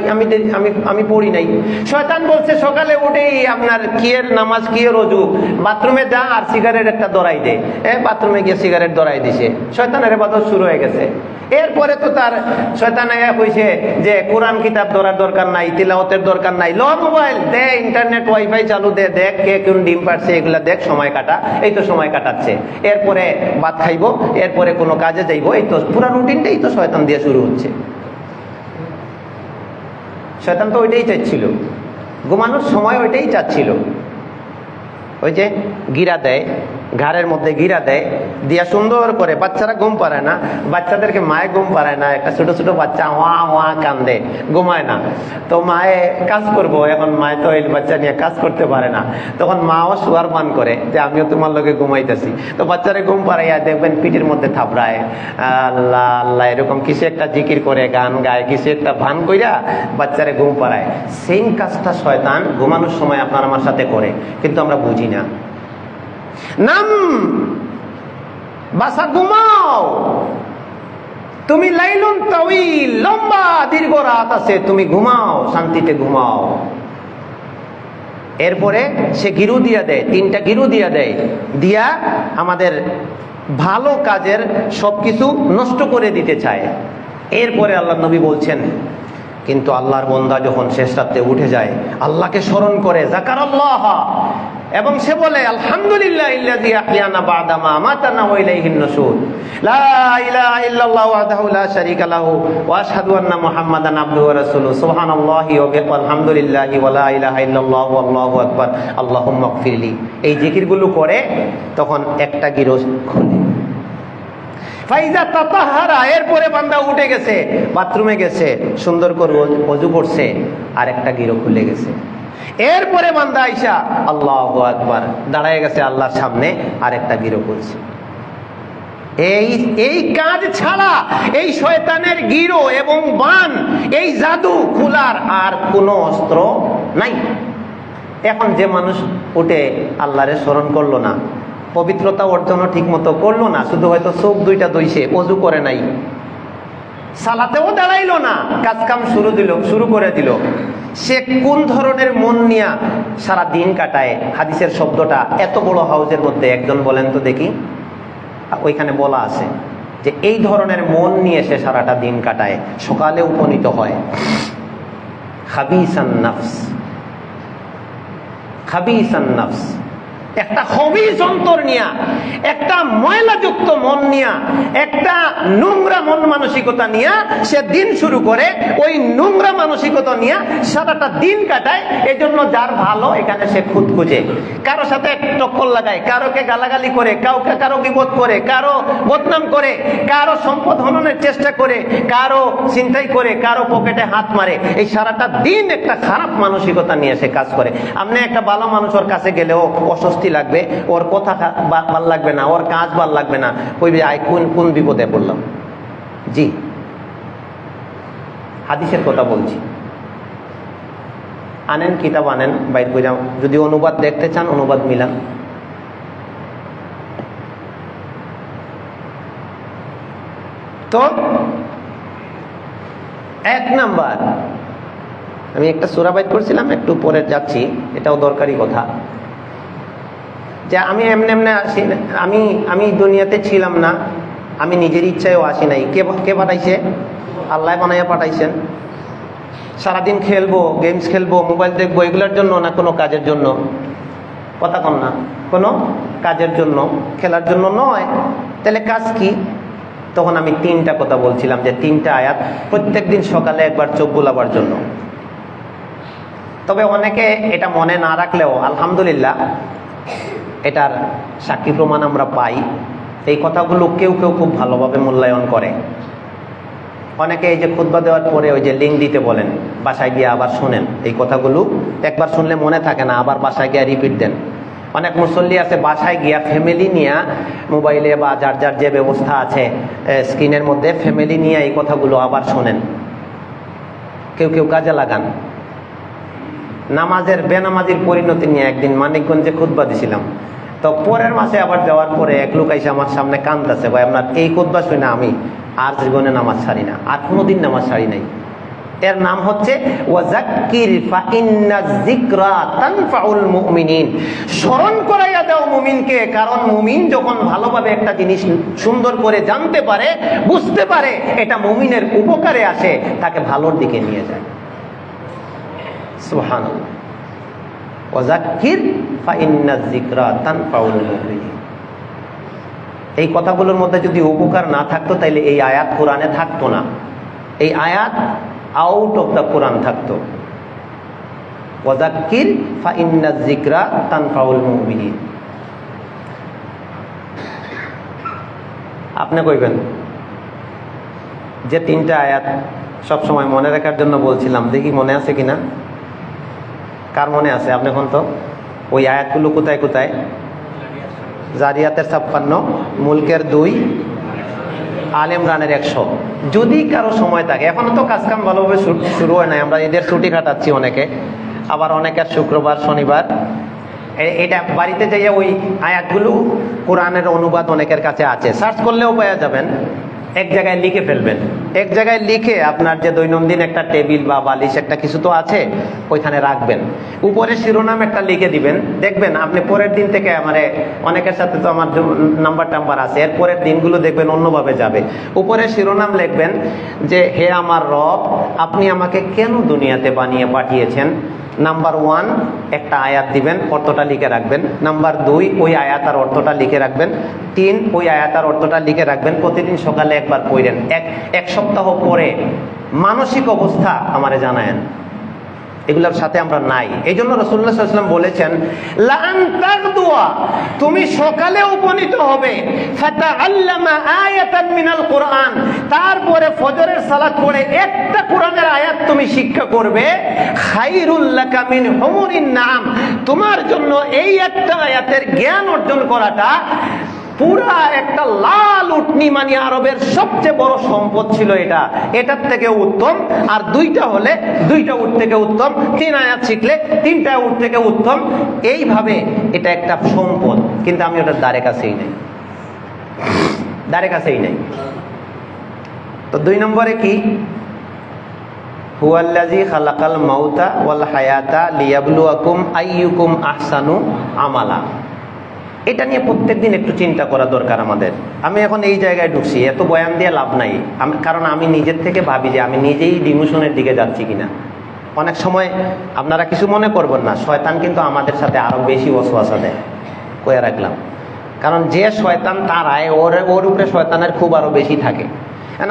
আমি পড়ি নাই। শয়তান বলছে সকালে উঠেই আপনার কিয়ের নামাজ, কিয়ের ওযু, বাথরুমে যা আর সিগারেট একটা ধরাই দে। বাথরুমে গিয়ে সিগারেট ধরাই দিছে, শয়তানের ইবাদত শুরু হয়ে গেছে। এরপরে তো তার শয়তান কইছে যে কোরআন কিতাব ধরার দরকার নাই, তিলাওয়াতের দরকার নাই, ল মোবাইল দে, ইন্টারনেট ওয়াইফাই চালু দে, দেখ কে কোন ডিম পারছে, এগুলা দেখ, সময় কাটা। এই তো সময় কাটাচ্ছে। এরপরে ভাত খাইবো, এরপরে কোনো কাজে যাইবো। এই তো পুরো রুটিনটাই তো শয়তান দিয়ে শুরু হচ্ছে। শয়তান তো ওইটাই চাচ্ছিল, ঘুমানোর সময় ওইটাই চাচ্ছিল। ওই যে গিরা দেয়, ঘাড়ের মধ্যে গিরা দেয়, দিয়া সুন্দর করে, বাচ্চারা ঘুম পাড়ায় না, বাচ্চাদেরকে মায়ে ঘুম পাড়ায় না। একটা ছোট ছোট বাচ্চা ওয়া ওয়া কান্দে, ঘুমায় না। তো মায়ে কাজ করবো, এখন মায়ে তো এই বাচ্চা নিয়ে কাজ করতে পারে না, তখন মাও শোয়ার মান করে যে আমিও তোমার লগে ঘুমাইতেছি। তো বাচ্চারে ঘুম পাড়াইয়া দেখবেন পিঠের মধ্যে থাপড়ায়, আল্লাহ আল্লাহ এরকম কিছু একটা জিকির করে, গান গায়, কিছু একটা ভান কইরা বাচ্চারে ঘুম পাড়ায়। সেম কাজটা শয়তান ঘুমানোর সময় আপনার আমার সাথে করে, কিন্তু আমরা বুঝি না। নাম বাসা, ঘুমাও তুমি, লাইলুন তাওয়িল, লম্বা দীর্ঘ রাত আছে, তুমি ঘুমাও, শান্তিতে ঘুমাও। এরপরে সে গিরু দিয়া দেয়, 3টা গিরু দিয়া দেয়, দিয়া আমাদের ভালো কাজের সবকিছু নষ্ট করে দিতে চায়। এরপরে আল্লাহ নবী বলছেন, কিন্তু আল্লাহর বান্দা যখন শেষ রাতে উঠে যায়, আল্লাহকে স্মরণ করে, যাকারাল্লাহ, এবং সে বলে আলহামদুলিল্লাহিল্লাযী আহইয়ানা বা'দা মা আমাতানা ওয়া ইলাইহিন নুশুর, লা ইলাহা ইল্লাল্লাহু ওয়াহদাহু লা শারীকা লাহু ওয়া আশহাদু আন্না মুহাম্মাদান আবদুহু ওয়া রাসূলুহু, সুবহানাল্লাহি ওয়া বিহামদিহি ওয়া লা ইলাহা ইল্লাল্লাহু আল্লাহু আকবার, আল্লাহুম্মা গফিরলি। এই জিকিরগুলো করে তখন একটা গিরো খুলে। ফাইজা তাতাহারা, এরপরে বান্দা উঠে গেছে, বাথরুমে গেছে, সুন্দর করে ওযু করছে, আর একটা গিরো খুলে গেছে। এরপরে বান্দা আইসা আল্লাহু আকবার দাঁড়ায় গেছে আল্লাহর সামনে, আর একটা গিরো করছে। এই কাজ ছাড়া এই শয়তানের গিরো এবং বান, এই জাদু খোলার আর কোনো অস্ত্র নাই। এখন যে মানুষ উঠে আল্লাহরে স্মরণ করলো না, পবিত্রতা অর্জনও ঠিক মতো করলো না, শুধু হয়তো চোখ 2টা ধুইছে, ওযু করে নাই, সালাতেও দাঁড়াইলো না, কাজ কাম শুরু করে দিল, সে কোন ধরনের মন নিয়া সারা দিন কাটায়? হাদিসের শব্দটা এত বড় হাউজের মধ্যে একজন বলেন তো দেখি। ওইখানে বলা আছে যে এই ধরনের মন নিয়ে সে সারাটা দিন কাটায়, সকালে উপনীত হয় খাবিসান নাফস, খাবিসান নাফস, একটা খবিস অন্তর নিয়া, একটা ময়লাযুক্ত মন নিয়া, একটা নোংরা মন মানসিকতা নিয়া সে দিন শুরু করে। ওই নোংরা মানসিকতা নিয়া সারাটা দিন কাটায়। এই জন্য যার ভালো এখানে সে খুদ খুঁজে, কারো সাথে টক্কর লাগায়, কারোকে গালাগালি করে, কাউকে কারো বিপদ করে, কারো বদনাম করে, কারো সম্পদ হননের চেষ্টা করে, কারো চিন্তাই করে, কারো পকেটে হাত মারে। এই সারাটা দিন একটা খারাপ মানসিকতা নিয়ে সে কাজ করে। আপনি একটা ভালো মানুষ ওর কাছে গেলেও অস্বস্তি লাগবে, ওর কথা ভাল লাগবে না, ওর কাজ ভাল লাগবে না, কইবে আই কোন বিপদে পড়লাম। জি, হাদিসের কথা বলছি। আনেন কিতাব, আনেন বাইর করে, যদি অনুবাদ দেখতে চান অনুবাদ মিলান। তো 1 নাম্বার, আমি একটা সূরা বাইর করছিলাম, একটু পরে যাচ্ছি, এটাও দরকারি কথা। যে আমি এমনি আসি, আমি দুনিয়াতে ছিলাম না, আমি নিজের ইচ্ছায়ও আসি নাই। কে পাঠাইছে? আল্লাহ বানাইয়া পাঠাইছেন। সারাদিন খেলবো, গেমস খেলবো, মোবাইল দেখবো, এগুলোর জন্য না কোনো কাজের জন্য? কথা কম না, কোনো কাজের জন্য, খেলার জন্য নয়। তাহলে কাজ কি? তখন আমি 3টা কথা বলছিলাম, যে 3টা আয়াত প্রত্যেকদিন সকালে একবার চোখ বোলাবার জন্য। তবে অনেকে এটা মনে না রাখলেও আলহামদুলিল্লাহ এটার সাক্ষী প্রমাণ আমরা পাই। এই কথাগুলো কেউ খুব ভালোভাবে মূল্যায়ন করে। অনেকে এই যে খুতবা দেওয়ার পরে ওই যে লিঙ্ক দিতে বলেন, বাসায় গিয়ে আবার শোনেন। এই কথাগুলো একবার শুনলে মনে থাকে না, আবার বাসায় গিয়ে রিপিট দেন। অনেক মুসল্লি আছে বাসায় গিয়া ফ্যামিলি নিয়ে মোবাইলে বা যার যার যে ব্যবস্থা আছে স্ক্রিনের মধ্যে ফ্যামিলি নিয়ে এই কথাগুলো আবার শোনেন। কেউ কাজে লাগান। নামাজের বেনামাজির পরিণতি নিয়ে একদিন মানিকগঞ্জে খুতবা দিছিলাম। তো পরের মাসে আবার যাওয়ার পরে এক লোক এসে আমার সামনে কাঁদতেছে, ভাই আপনার এই খুতবা শুনে আমি আর জীবনে নামাজ ছাড়ি না, আর কোনোদিন নামাজ ছাড়ি নাই। এর নাম হচ্ছে ওয়াযাক্কির ফাইন্নায যিকরা তানফাউল মুমিনিন। স্মরণ করাইয়া দাও মুমিনকে, কারণ মুমিন যখন ভালোভাবে একটা জিনিস সুন্দর করে জানতে পারে, বুঝতে পারে, এটা মুমিনের উপকারে আসে, তাকে ভালোর দিকে নিয়ে যায়। সুবহানাল্লাহ। ওয়াযাক্কির ফাইন্নায যিকরা তানফাউল মুমিনিন। এই কথাগুলোর মধ্যে যদি উপকার না থাকতো তাইলে এই আয়াত কোরআনে থাকতো না। এই আয়াত আউট অফ দ্য কোরআন থাকতো। ওয়াযাক্কির ফাইন্নায যিকরা তানফাউল মুমিনিন। আপনি কইবেন যে 3টা আয়াত সবসময় মনে রাখার জন্য বলছিলাম, দেখি মনে আছে কিনা। কার মনে আছে? আপনি এখন তো ওই আয়াতগুলো কোথায় কোথায়? জারিয়াতের 56, মুলকের 2, আল ইমরানের 100। যদি কারো সময় থাকে, এখনো তো কাজকাম ভালোভাবে শুরু হয় নাই, আমরা ঈদের ছুটি কাটাচ্ছি অনেকে, আবার অনেকের শুক্রবার শনিবার। এটা বাড়িতে যাইয়া ওই আয়াতগুলো কোরআনের অনুবাদ অনেকের কাছে আছে, সার্চ করলেও পাওয়া যাবেন। এক জায়গায় লিখে ফেলবেন, এক জায়গায় লিখে আপনার যে দৈনন্দিন একটা টেবিল বা বালিশ একটা কিছু তো আছে, ওইখানে রাখবেন। উপরে শিরোনাম একটা লিখে দিবেন, দেখবেন আপনি পরের দিন থেকে, অনেকের সাথে তো আমার নাম্বার আছে, এর পরের দিনগুলো দেখবেন অন্যভাবে যাবে। উপরে শিরোনাম লিখবেন যে হে আমার রব, আপনি আমাকে কেন দুনিয়াতে বানিয়ে পাঠিয়েছেন। নাম্বার 1 একটা আয়াত দিবেন, অর্থটা লিখে রাখবেন। নাম্বার 2 ওই আয়াতার অর্থটা লিখে রাখবেন। 3 ওই আয়াতার অর্থটা লিখে রাখবেন। প্রতিদিন সকালে একবার পড়েন। এক সপ্তাহ পরে মানসিক অবস্থা আমারে জানায়েন। এগুলোর সাথে আমরা নাই। এই জন্য রাসূলুল্লাহ সাল্লাল্লাহু আলাইহি ওয়াসাল্লাম বলেছেন, লা আন তাগদুয়া, তুমি সকালে উপনীত হবে, ফাতাআল্লামা আয়াতান মিনাল কুরআন, তারপরে ফজরের সালাত পড়ে একটা কোরআনের আয়াত তুমি শিক্ষা করবে, খায়রুল লাকা মিন হুমুরিন নাম, তোমার জন্য এই একটা আয়াতের জ্ঞান অর্জন করাটা পুরা একটা লাল উটনি, মানে আরবের সবচেয়ে বড় সম্পদ ছিল এটা, এটার থেকে উত্তম। আর 2টা হলে 2টা উট থেকে উত্তম, 3 আয়াত শিখলে 3টা উট থেকে উত্তম। এইভাবে এটা একটা সম্পদ, কিন্তু আমি ওটার ধারে কাছেই নাই। তো 2 নম্বরে কি? হুয়াল্লাযী খালাকাল মাউতা ওয়াল হায়াতা লিয়াবলুয়াকুম আইয়ুকুম আহসানু আমালা। এটা নিয়ে প্রত্যেকদিন একটু চিন্তা করা দরকার আমাদের। আমি এখন এই জায়গায় ঢুকছি, এত বয়ান দিয়ে লাভ নাই, কারণ আমি নিজের থেকে ভাবি যে আমি নিজেই ডিমোশনের দিকে যাচ্ছি কিনা। অনেক সময় আপনারা কিছু মনে করবেন না, শয়তান কিন্তু আমাদের সাথে আরো বেশি ওয়াসওয়াসা দেয়। কয়ে রাখলাম। কারণ যে শয়তান তারায় ওর উপরে শয়তানের খুব আরো বেশি থাকে।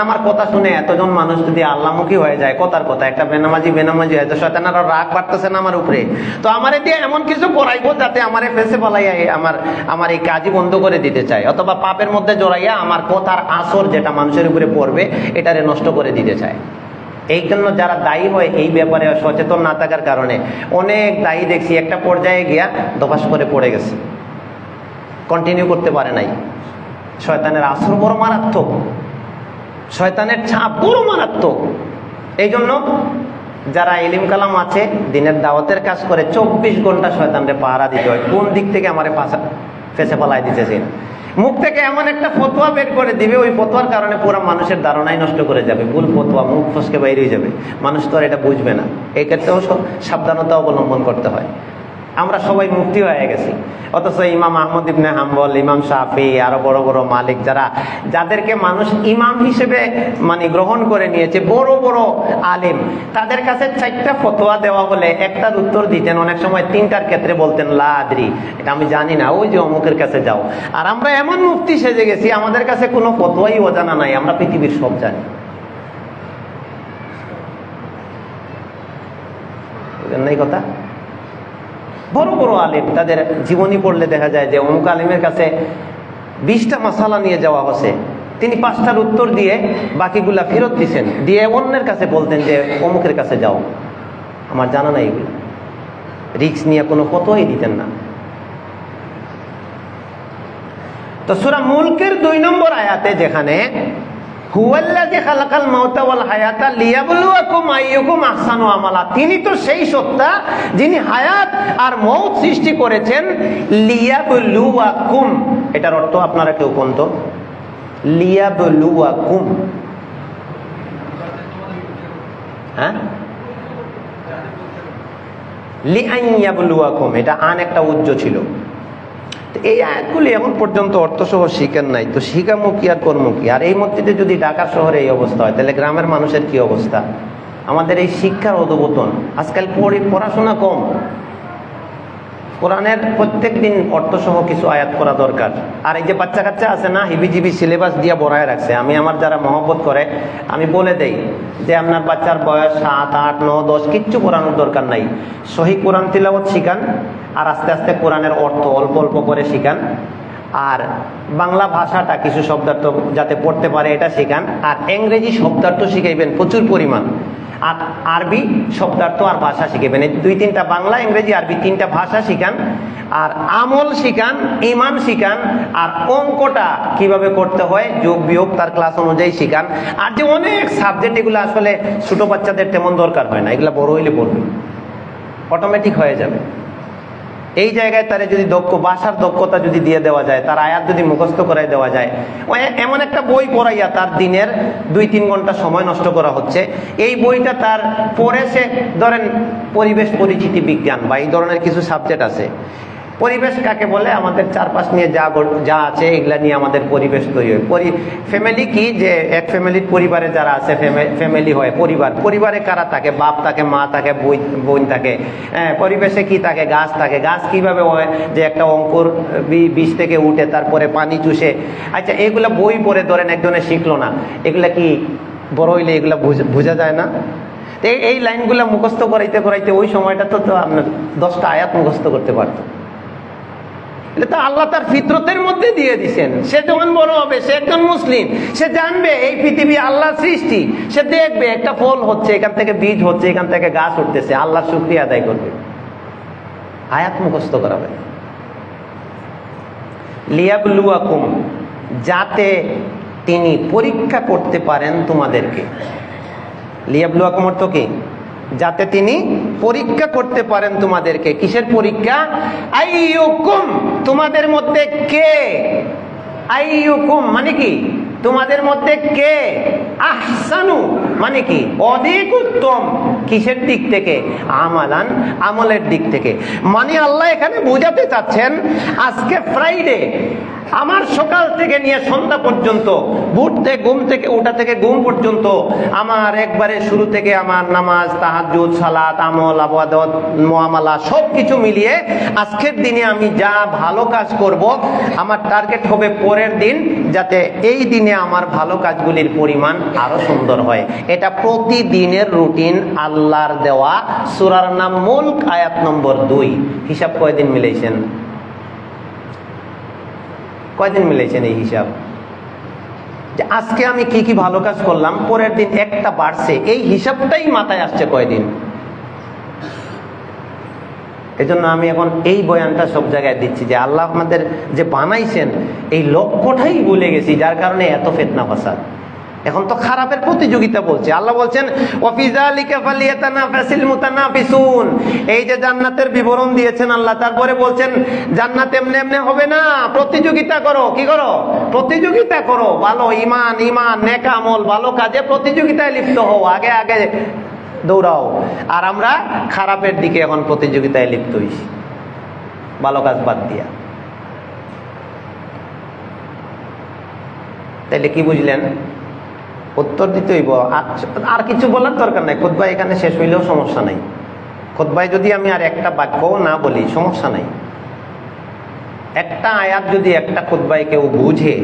আমার কথা শুনে এতজন মানুষ যদি আল্লাহমুখী হয়ে যায়, কথার কথা একটা বেনামাজি হয়, তো শয়তানের রাগ বাড়তেছে না আমার উপরে, তো আমারে দিয়ে এমন কিছু করাইবো যাতে আমারে ফেসে পালাইয়া আমার এই কাজই বন্ধ করে দিতে চায়, অথবা পাপের মধ্যে জড়াইয়া আমার কথার আসর যেটা মানুষের উপরে পড়বে এটারে নষ্ট করে দিতে চায়। এই জন্য যারা দায়ী হয় এই ব্যাপারে সচেতন না থাকার কারণে অনেক দায়ী দেখছি একটা পর্যায়ে গিয়া দফাস করে পড়ে গেছে, কন্টিনিউ করতে পারে নাই। শয়তানের আসর বড় মারাত্মক, শয়তানের ছাপ বড় মারাত্মক। এই জন্য যারা ইলিম কালাম আছে, দিনের দাওয়াতের কাজ করে, 24 ঘন্টা শয়তানরে পাহারা দিতে হয়। কোন দিক থেকে আমারে ফেসে পালাই দিতেছে, মুখ থেকে এমন একটা ফতোয়া বের করে দিবে, ওই ফতোয়ার কারণে পুরো মানুষের ধারণাই নষ্ট করে যাবে। ভুল ফতোয়া, মুখ ফসকে বাইরে হয়ে যাবে, মানুষ তো আর এটা বুঝবে না। এই ক্ষেত্রেও সাবধানতা অবলম্বন করতে হয়। আমরা সবাই মুফতি হয়ে গেছি, অথচ ইমাম আহমদ ইবনে হাম্বল, ইমাম শাফি, আরো বড় বড় মালিক, যাদেরকে মানুষ ইমাম হিসেবে গ্রহণ করে নিয়েছে, বড় বড় আলেম, তাদের কাছে 4টা ফতোয়া দেওয়া হলে একটার উত্তর দিতেন, অনেক সময় 3টার ক্ষেত্রে বলতেন লা আদরি, এটা আমি জানি না, ওই যে অমুকের কাছে যাও। আর আমরা এমন মুফতি সেজে গেছি, আমাদের কাছে কোনো ফতোয়াই অজানা নাই, আমরা পৃথিবীর সব জানি। এই কথা বড় বড় আলেম, তাদের জীবনী পড়লে দেখা যায় যে অমুক আলেমের কাছে 20টা মাসালা নিয়ে যাওয়া হচ্ছে, তিনি 5টার উত্তর দিয়ে বাকিগুলা ফেরত দিচ্ছেন, দিয়ে অন্যের কাছে বলতেন যে অমুকের কাছে যাও, আমার জানা নাই এগুলো। রিস্ক নিয়ে কোনো ফতোয়াই দিতেন না। তো সূরা মুলকের 2 নম্বর আয়াতে যেখানে হুয়াল্লাযী খালাকাল মাউতা ওয়াল হায়াতা লিয়াবলুয়াকুম আইয়ুকুম আহসানু আমালা, তিনি তো সেই সত্তা যিনি হায়াত আর মউত সৃষ্টি করেছেন। লিয়াবলুয়াকুম, এটার অর্থ আপনারা কেউ কোন তো? লিয়াবলুয়াকুম, হ্যাঁ, লিআইয়াবলুয়াকুম, এটা আন একটা উজ্জ ছিল। এই আয়াতগুলি এখন পর্যন্ত অর্থসহ শিখেন নাই, তো শিখামো কি আর কর্ম কি? আর এই মধ্যে যদি ঢাকা শহরে এই অবস্থা হয়, তাহলে গ্রামের মানুষের কি অবস্থা? আমাদের এই শিক্ষার অধঃপতন, আজকাল পড়াশোনা কম। কোরআনের প্রত্যেক দিন অর্থসহ কিছু আয়াত করা দরকার। আর এই যে বাচ্চা কাচ্চা আছে না, হিবিজিবি সিলেবাস দিয়ে বড়ায় রাখছে। আমি আমার যারা মহব্বত করে আমি বলে দেই যে আপনার বাচ্চার বয়স 7, 8, 9, 10 কিচ্ছু পড়ানোর দরকার নাই। সহি কোরআন তিলাওয়াত শিখান, আর আস্তে আস্তে কোরআনের অর্থ অল্প অল্প করে শিখান, আর বাংলা ভাষাটা কিছু শব্দার্থ যাতে পড়তে পারে এটা শিখান, আর ইংরেজি শব্দার্থ শিখাইবেন প্রচুর পরিমাণ, আর আরবি শব্দার্থ আর ভাষা শিখাবেন। এই 2-3টা বাংলা, ইংরেজি, আরবি 3টা ভাষা শিখান, আর আমল শিখান, ইমান শিখান, আর অঙ্কটা কিভাবে করতে হয়, যোগ বিয়োগ তার ক্লাস অনুযায়ী শিখান। আর যে অনেক সাবজেক্ট, এগুলো আসলে ছোট বাচ্চাদের তেমন দরকার হয় না, এগুলো বড় হইলে পড়বে, অটোমেটিক হয়ে যাবে। এই জায়গায় তারা যদি ভাষার দক্ষতা যদি দিয়ে দেওয়া যায়, তার আয়াত যদি মুখস্থ করাই দেওয়া যায়, এমন একটা বই পড়াইয়া তার দিনের 2-3 ঘন্টা সময় নষ্ট করা হচ্ছে। এই বইটা তার পড়ে সে ধরেন পরিবেশ পরিচিতি বিজ্ঞান বা এই ধরনের কিছু সাবজেক্ট আছে। পরিবেশ কাকে বলে? আমাদের চারপাশ নিয়ে যা আছে এগুলা নিয়ে আমাদের পরিবেশ তৈরি হয়। ফ্যামিলি কি, যে এক ফ্যামিলির পরিবারে যারা আছে ফ্যামিলি হয় পরিবার। পরিবারে কারা থাকে? বাপ থাকে, মা থাকে, বোন থাকে। পরিবেশে কি থাকে? গাছ থাকে। গাছ কিভাবে হয়? যে একটা অঙ্কুর বীজ থেকে উঠে তারপরে পানি চুষে। আচ্ছা, এগুলা বই পড়ে ধরেন একজনে শিখলো না, এগুলা কি বড় হইলে এগুলা বোঝা যায় না? এই লাইনগুলা মুখস্থ করাইতে করাইতে ওই সময়টা তো আপনার 10টা আয়াত মুখস্থ করতে পারতো। এটা তো আল্লাহ তার ফিতরতের মধ্যে দিয়ে দিচ্ছেন। সে যখন বড় হবে, সে একজন মুসলিম, সে জানবে এই পৃথিবী আল্লাহর সৃষ্টি। সে দেখবে একটা ফল হচ্ছে, এখান থেকে বীজ হচ্ছে, এখান থেকে গাছ উঠতেছে, আল্লাহর শুকরিয়া আদায় করবে। আয়াত মুখস্থ করাবে। লিয়াবলুয়াকুম, যাতে তিনি পরীক্ষা করতে পারেন তোমাদেরকে। লিয়াবলুয়াকুম অর্থ কি? যাতে তিনি পরীক্ষা করতে পারেন তোমাদেরকে। কিসের পরীক্ষা? আইয়ুকুম, তোমাদের মধ্যে কে। আইয়ুকুম মানে কি? তোমাদের মধ্যে কে আহসানু মানে কি? অধিক উত্তম। কিসের দিক থেকে? আমালান, আমলের দিক থেকে। মানে আল্লাহ এখানে বোঝাতে চাচ্ছেন, আজকে ফ্রাইডে, আমার সকাল থেকে নিয়ে সন্ধ্যা পর্যন্ত, ঘুম থেকে ওঠা থেকে ঘুম পর্যন্ত আমার একবারে শুরু থেকে আমার নামাজ, তাহাজ্জুদ, সালাত, আমল, ইবাদত, মুআমালা সবকিছু মিলিয়ে আজকের দিনে আমি যা ভালো কাজ করব, আমার টার্গেট হবে পরের দিন যাতে এই দিনে আমার ভালো কাজগুলির পরিমাণ আরো সুন্দর হয়। এটা প্রতিদিনের রুটিন, আল্লাহর দেওয়া। সূরার নাম মুলক, আয়াত নম্বর 2। হিসাব কয়দিন মিলাইছেন? কয়দিন মিলাইছেন এই হিসাব? যে আজকে আমি কি কি ভালো কাজ করলাম, পরের দিন একটা বাড়ছে, এই হিসাবটাই মাথায় আসছে কয়দিন? এজন্য আমি এখন এই বয়ানটা সব জায়গায় দিচ্ছি যে আল্লাহ আমাদের যে বানাইছেন এই লক্ষ্যটাই ভুলে গেছি, যার কারণে এত ফিতনা ফাসাদ। এখন তো খারাপের প্রতিযোগিতা বলছে। আল্লাহ বলছেন ওয়াফি যালিকা ফালিয়াতানাফাসিল মুতানাফিসুন। এই যে জান্নাতের বিবরণ দিয়েছেন আল্লাহ, তারপরে বলছেন জান্নাত এমনি এমনি হবে না, প্রতিযোগিতা করো। কি করো? প্রতিযোগিতা করো। ভালো ঈমান, নেক আমল, ভালো কাজে প্রতিযোগিতায় লিপ্ত হও, আগে আগে দৌড়াও। আর আমরা খারাপের দিকে এখন প্রতিযোগিতায় লিপ্ত হইছি, ভালো কাজ বাদ দিয়া। তাইলে কি বুঝলেন? উত্তর দিতে হইব। আর কিছু বলার দরকার নাই, খুতবা এখানে শেষ হইলেও সমস্যা নাই। খুতবায় যদি আমি আর একটা বাক্যও না বলি সমস্যা নাই। একটা আয়াত যদি একটা খুতবায় কেউ বুঝে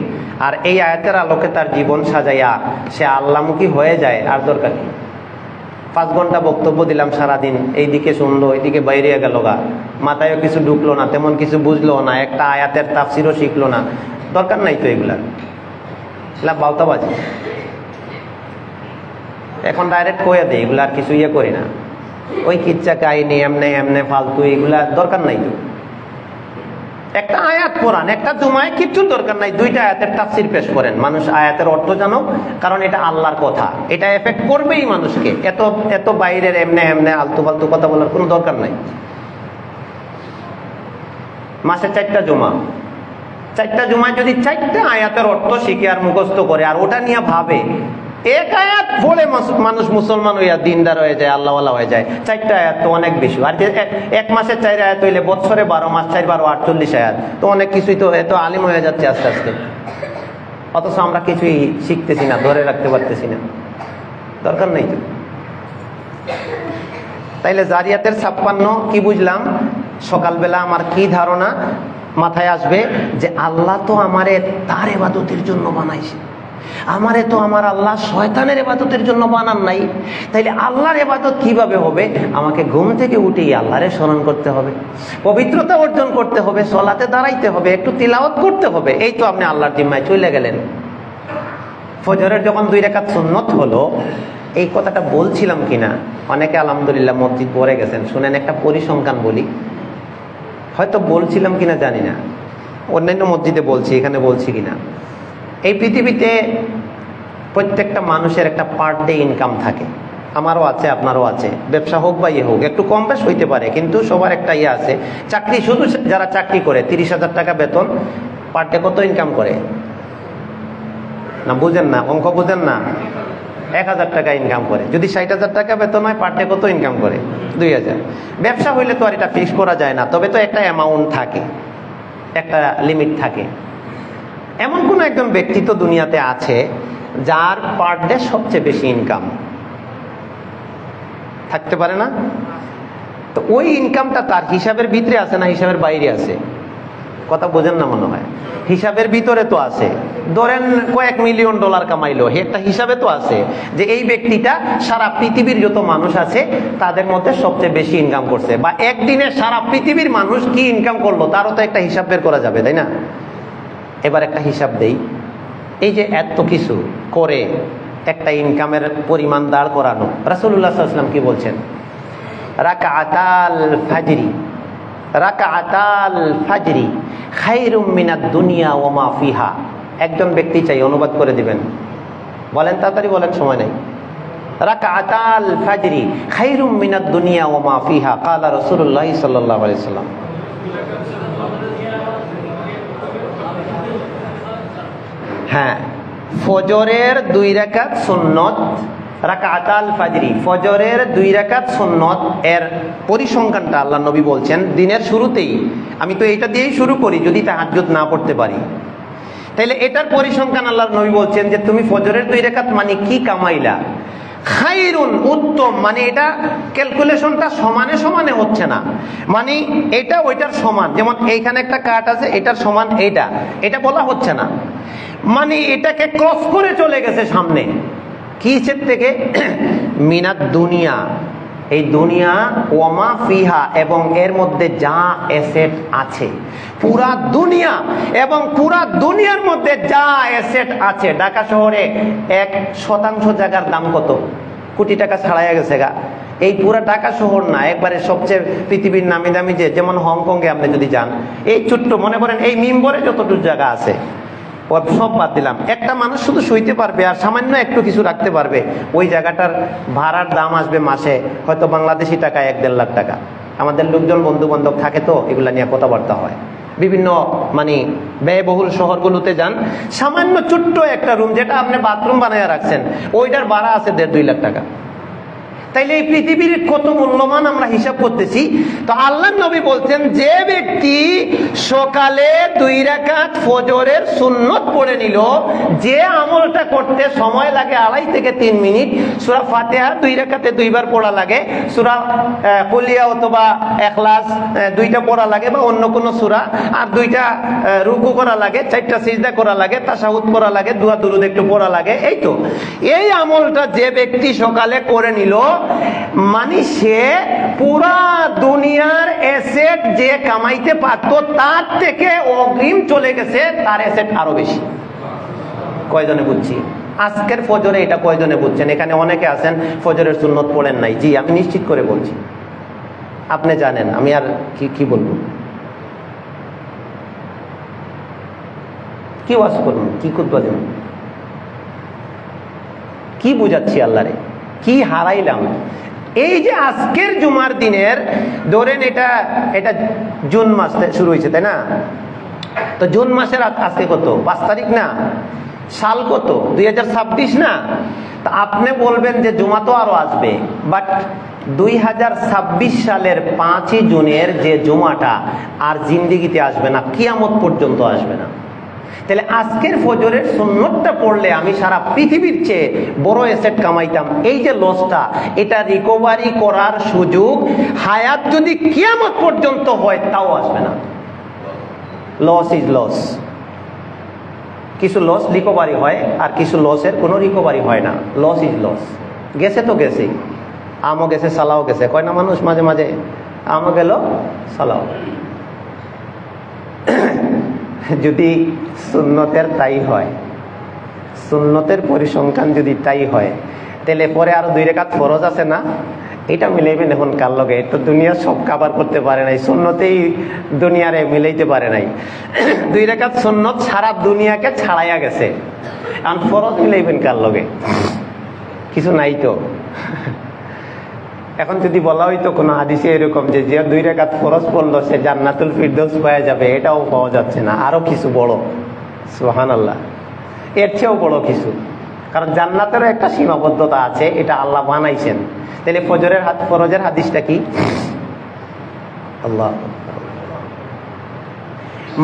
আর এই আয়াতের আলোকে তার জীবন সাজাইয়া সে আল্লাহমুখী হয়ে যায়, আর দরকার কি? 5 ঘন্টা বক্তব্য দিলাম সারাদিন, এইদিকে শুনলো, এইদিকে বাইরে গেল গা, মাথায়ও কিছু ঢুকলো না, তেমন কিছু বুঝলো না, একটা আয়াতের তাফসিরও শিখলো না। দরকার নাই তো এগুলার, বাউতাবাজি। এখন ডাইরেক্ট কয়ে দেয়, এগুলো আর কিছু ইয়ে করি না। ওই কিচ্ছা কাহিনী এমনে এমনে ফালতু, এগুলা দরকার নাই তো। একটা আয়াত পড়ান, একটা জুমায় কিচ্ছু দরকার নাই, 2টা আয়াতের তাফসির পেশ করেন, মানুষ আয়াতের অর্থ জানো, কারণ এটা আল্লাহর কথা, এটা এফেক্ট করবেই মানুষকে। এত এত বাইরের এমনে এমনে আলতু ফালতু কথা বলার কোনো দরকার নাই। মাসে 4টা জুমা, 4টা জুমায় যদি 4টা আয়াতের অর্থ শিখে আর মুখস্থ করে আর ওটা নিয়ে ভাবে, এক আয়াত পড়ে মানুষ মুসলমান হইয়া দিনদার হয়ে যায়, আল্লাহওয়ালা হয়ে যায়। 4টা আয়াত তো অনেক বেশি। আর এক মাসে 4 আয়াত হইলে বছরে 12 মাস, 4 12 48 আয়াত, তো অনেক কিছুই তো এত আলিম হয়ে যাচ্ছে আস্তে আস্তে। অথচ আমরা কিছুই শিখতেছি না, ধরে রাখতে পারতেছি না। দরকার নেই তো। তাইলে জারিয়াতের 56 কি বুঝলাম? সকালবেলা আমার কি ধারণা মাথায় আসবে যে আল্লাহ তো আমারে তার ইবাদতের জন্য বানাইছে, আমারে তো আমার আল্লাহ শয়তানের ইবাদতের জন্য বানান নাই। তাইলে আল্লাহর ইবাদত কিভাবে হবে? আমাকে ঘুম থেকে উঠেই আল্লাহরে স্মরণ করতে হবে, পবিত্রতা অর্জন করতে হবে, সলাতে দাঁড়াইতে হবে, একটু তিলাওয়াত করতে হবে। এই তো আপনি আল্লাহর জিম্মায় চলে গেলেন। ফজরের যখন 2 রাকাত সুন্নত হলো, এই কথাটা বলছিলাম কিনা, অনেকে আলহামদুলিল্লাহ মসজিদ পড়ে গেছেন। শুনেন, একটা পরিসংখ্যান বলি, হয়তো বলছিলাম কিনা জানি না, অন্যান্য মসজিদে বলছি, এখানে বলছি কিনা। এই পৃথিবীতে প্রত্যেকটা মানুষের একটা পার ডে ইনকাম থাকে, আমারও আছে, আপনারও আছে। ব্যবসা হোক বা ইয়ে হোক, একটু কম বেশ হইতে পারে, কিন্তু সবার একটা ইয়ে আছে। চাকরি, শুধু যারা চাকরি করে 30,000 টাকা বেতন, পার ডে কত ইনকাম করে? না বুঝেন না, অঙ্ক বুঝেন না? 1,000 টাকা ইনকাম করে। যদি 60,000 টাকা বেতন হয়, পার ডে কত ইনকাম করে? 2,000। ব্যবসা হইলে তো আর এটা ফিক্স করা যায় না, তবে তো একটা অ্যামাউন্ট থাকে, একটা লিমিট থাকে। এমন কোন একজন ব্যক্তি তো দুনিয়াতে আছে যার পার ডে সবচেয়ে বেশি ইনকাম থাকতে পারে না? তো ওই ইনকামটা তার হিসাবের ভিতরে আছে না হিসাবের বাইরে আছে? কথা বোঝেন না মনে হয়। হিসাবের ভিতরে তো আছে। ধরেন কয়েক মিলিয়ন ডলার কামাইলো, একটা হিসাবে তো আছে যে এই ব্যক্তিটা সারা পৃথিবীর যত মানুষ আছে তাদের মধ্যে সবচেয়ে বেশি ইনকাম করছে, বা একদিনে সারা পৃথিবীর মানুষ কি ইনকাম করলো তারও তো একটা হিসাব বের করা যাবে, তাই না? এবার একটা হিসাব দেই। এই যে এত কিছু করে একটা ইনকামের পরিমাণ দাঁড় করানো, রাসূলুল্লাহ সাল্লাল্লাহু আলাইহি ওয়াসাল্লাম কি বলছেন? রাকাআতাল ফাজরি, রাকাআতাল ফাজরি খায়রুম মিনাদ দুনিয়া ওয়া মা ফিহা। একজন ব্যক্তি চাই, অনুবাদ করে দিবেন, বলেন তাড়াতাড়ি বলেন, সময় নাই। রাকাআতাল ফাজরি খায়রুম মিনাদ দুনিয়া ওয়া মা ফিহা ক্বালা রাসূলুল্লাহ সাল্লাল্লাহু আলাইহি ওয়াসাল্লাম। হ্যাঁ, ফজরের 2 রাকাত সুন্নত, রাকাআতাল ফাজরি, ফজরের 2 রাকাত সুন্নত এর পরিসংখ্যানটা আল্লাহ নবী বলছেন দিনের শুরুতেই। আমি তো এটা দিয়েই শুরু করি যদি তাহাজ্জুদ না পড়তে পারি। তাইলে এটার পরিসংখ্যান আল্লাহর নবী বলছেন যে তুমি ফজরের 2 রাকাত মানে কি কামাইলা, খায়রুন উত্তম, মানে এটা ক্যালকুলেশনটা সমানে সমানে হচ্ছে না, মানে এটা ওইটার সমান, যেমন এইখানে একটা কাট আছে এটার সমান এটা বলা হচ্ছে না, মানে এটাকে ক্রস করে চলে গেছে সামনে। কিসের থেকে? মিনাত দুনিয়া, এই দুনিয়া, ওয়ামা ফিহা, এবং এর মধ্যে যা অ্যাসেট আছে, পুরা দুনিয়া এবং পুরা দুনিয়ার মধ্যে যা অ্যাসেট আছে। ঢাকা শহরে 1% জায়গার দাম কত? কোটি টাকা ছাড়াইয়া গেছে গা। এই পুরা ঢাকা শহর না, একবারে সবচেয়ে পৃথিবীর নামি দামি যেমন হংকংয়ে আপনি যদি যান, এই ছোট্ট মনে করেন এই মিম্বরে যতটুকু জায়গা আছে সব বাদ দিলাম, একটা মানুষ শুধু শুইতে পারবে আর সামান্য একটু কিছু রাখতে পারবে, ওই জায়গাটার ভাড়ার দাম আসবে মাসে হয়তো বাংলাদেশি টাকা 1-1.5 লাখ টাকা। আমাদের লোকজন বন্ধু বান্ধব থাকে তো এগুলা নিয়ে কথাবার্তা হয়, বিভিন্ন মানে ব্যয়বহুল শহরগুলোতে যান, সামান্য ছোট্ট একটা রুম যেটা আপনি বাথরুম বানাইয়া রাখছেন ওইটার ভাড়া আছে 1.5-2 লাখ টাকা। তাইলে এই পৃথিবীর কত মূল্যমান আমরা হিসাব করতেছি। তো আল্লাহর নবী বলছেন যে ব্যক্তি সকালে 2 রাকাত ফজরের সুন্নত পড়ে নিল, যে আমলটা করতে সময় লাগে 2.5 থেকে 3 মিনিট, সূরা ফাতিহা 2 রাকাতে 2 বার পড়া লাগে, সূরা কুলিয়া অথবা ইখলাস 2টা পড়া লাগে বা অন্য কোনো সূরা, আর 2টা রুকু করা লাগে, 4টা সিজদা করা লাগে, তাশাহুদ করা লাগে, দোয়া দুরুদ একটু পড়া লাগে, এই তো এই আমলটা যে ব্যক্তি সকালে করে নিল, মানে সে পুরা দুনিয়ার অ্যাসেট যে কামাইতে পারতো তার থেকে অগ্রিম চলে গেছে, তার অ্যাসেট আরো বেশি। কয়জনে বুঝছি? আজকের ফজরে এটা কয়জনে বুঝছেন? এখানে অনেকে আছেন ফজরের সুন্নত পড়েন নাই। জি, আমি নিশ্চিত করে বলছি, আপনি জানেন, আমি আর কি বলবো, কি ওয়াজ করুন, কি খুতবা দেব, কি বুঝাচ্ছি আল্লাহরে, কি হারাইলাম? এই যে আজকের জুমার দিনের ধরেন এটা জুন মাস শুরু হয়েছে, তাই না? তো জুন মাসের আজকে কত? 5 তারিখ না? সাল কত? 2026 না? তা আপনি বলবেন যে জুমা তো আরো আসবে, বাট 2026 সালের 5ই জুনের যে জুমাটা আর জিন্দেগিতে আসবে না, কিয়ামত পর্যন্ত আসবে না। তাহলে আজকের ফজরের সুন্নতটা পড়লে আমি সারা পৃথিবীর চেয়ে বড় অ্যাসেট কামাইতাম। এই যে লসটা, এটা রিকভারি করার সুযোগ হায়াত যদি কিয়ামত পর্যন্ত হয় তাও আসবে না। Loss is loss. কিছু লস রিকভারি হয় আর কিছু লসের কোনো রিকভারি হয় না। Loss is loss. গেছে তো গেছেই, আমও গেছে সালাও গেছে, কয় না মানুষ মাঝে মাঝে, আমও গেল সালাও। যদি সুন্নতের তাই হয়, সুন্নতের পরিসংখ্যান যদি তাই হয়, তাহলে পরে আরো 2 রাকাত ফরজ আছে না, এটা মিলাইবেন এখন কার লগে? তো দুনিয়া সব কাভার করতে পারে নাই, সুন্নতেই দুনিয়ারে মিলাইতে পারে নাই। 2 রাকাত সুন্নত সারা দুনিয়াকে ছাড়াইয়া গেছে, আর ফরজ মিলাইবেন কার লগে? কিছু নাই তো। এখন যদি বলা হইতো কোনো হাদিসে এরকম যে 2 রাকাত ফরজ পড়লো সে জান্নাতুল ফিরদৌস পাওয়া যাবে, এটাও পাওয়া যাচ্ছে না, আরো কিছু বড়, সুবহানাল্লাহ, এর চেয়েও বড় কিছু। কারণ জান্নাতেরও একটা সীমাবদ্ধতা আছে, এটা আল্লাহ বানাইছেন। তাহলে ফরজের হাদিসটা কি? আল্লাহ,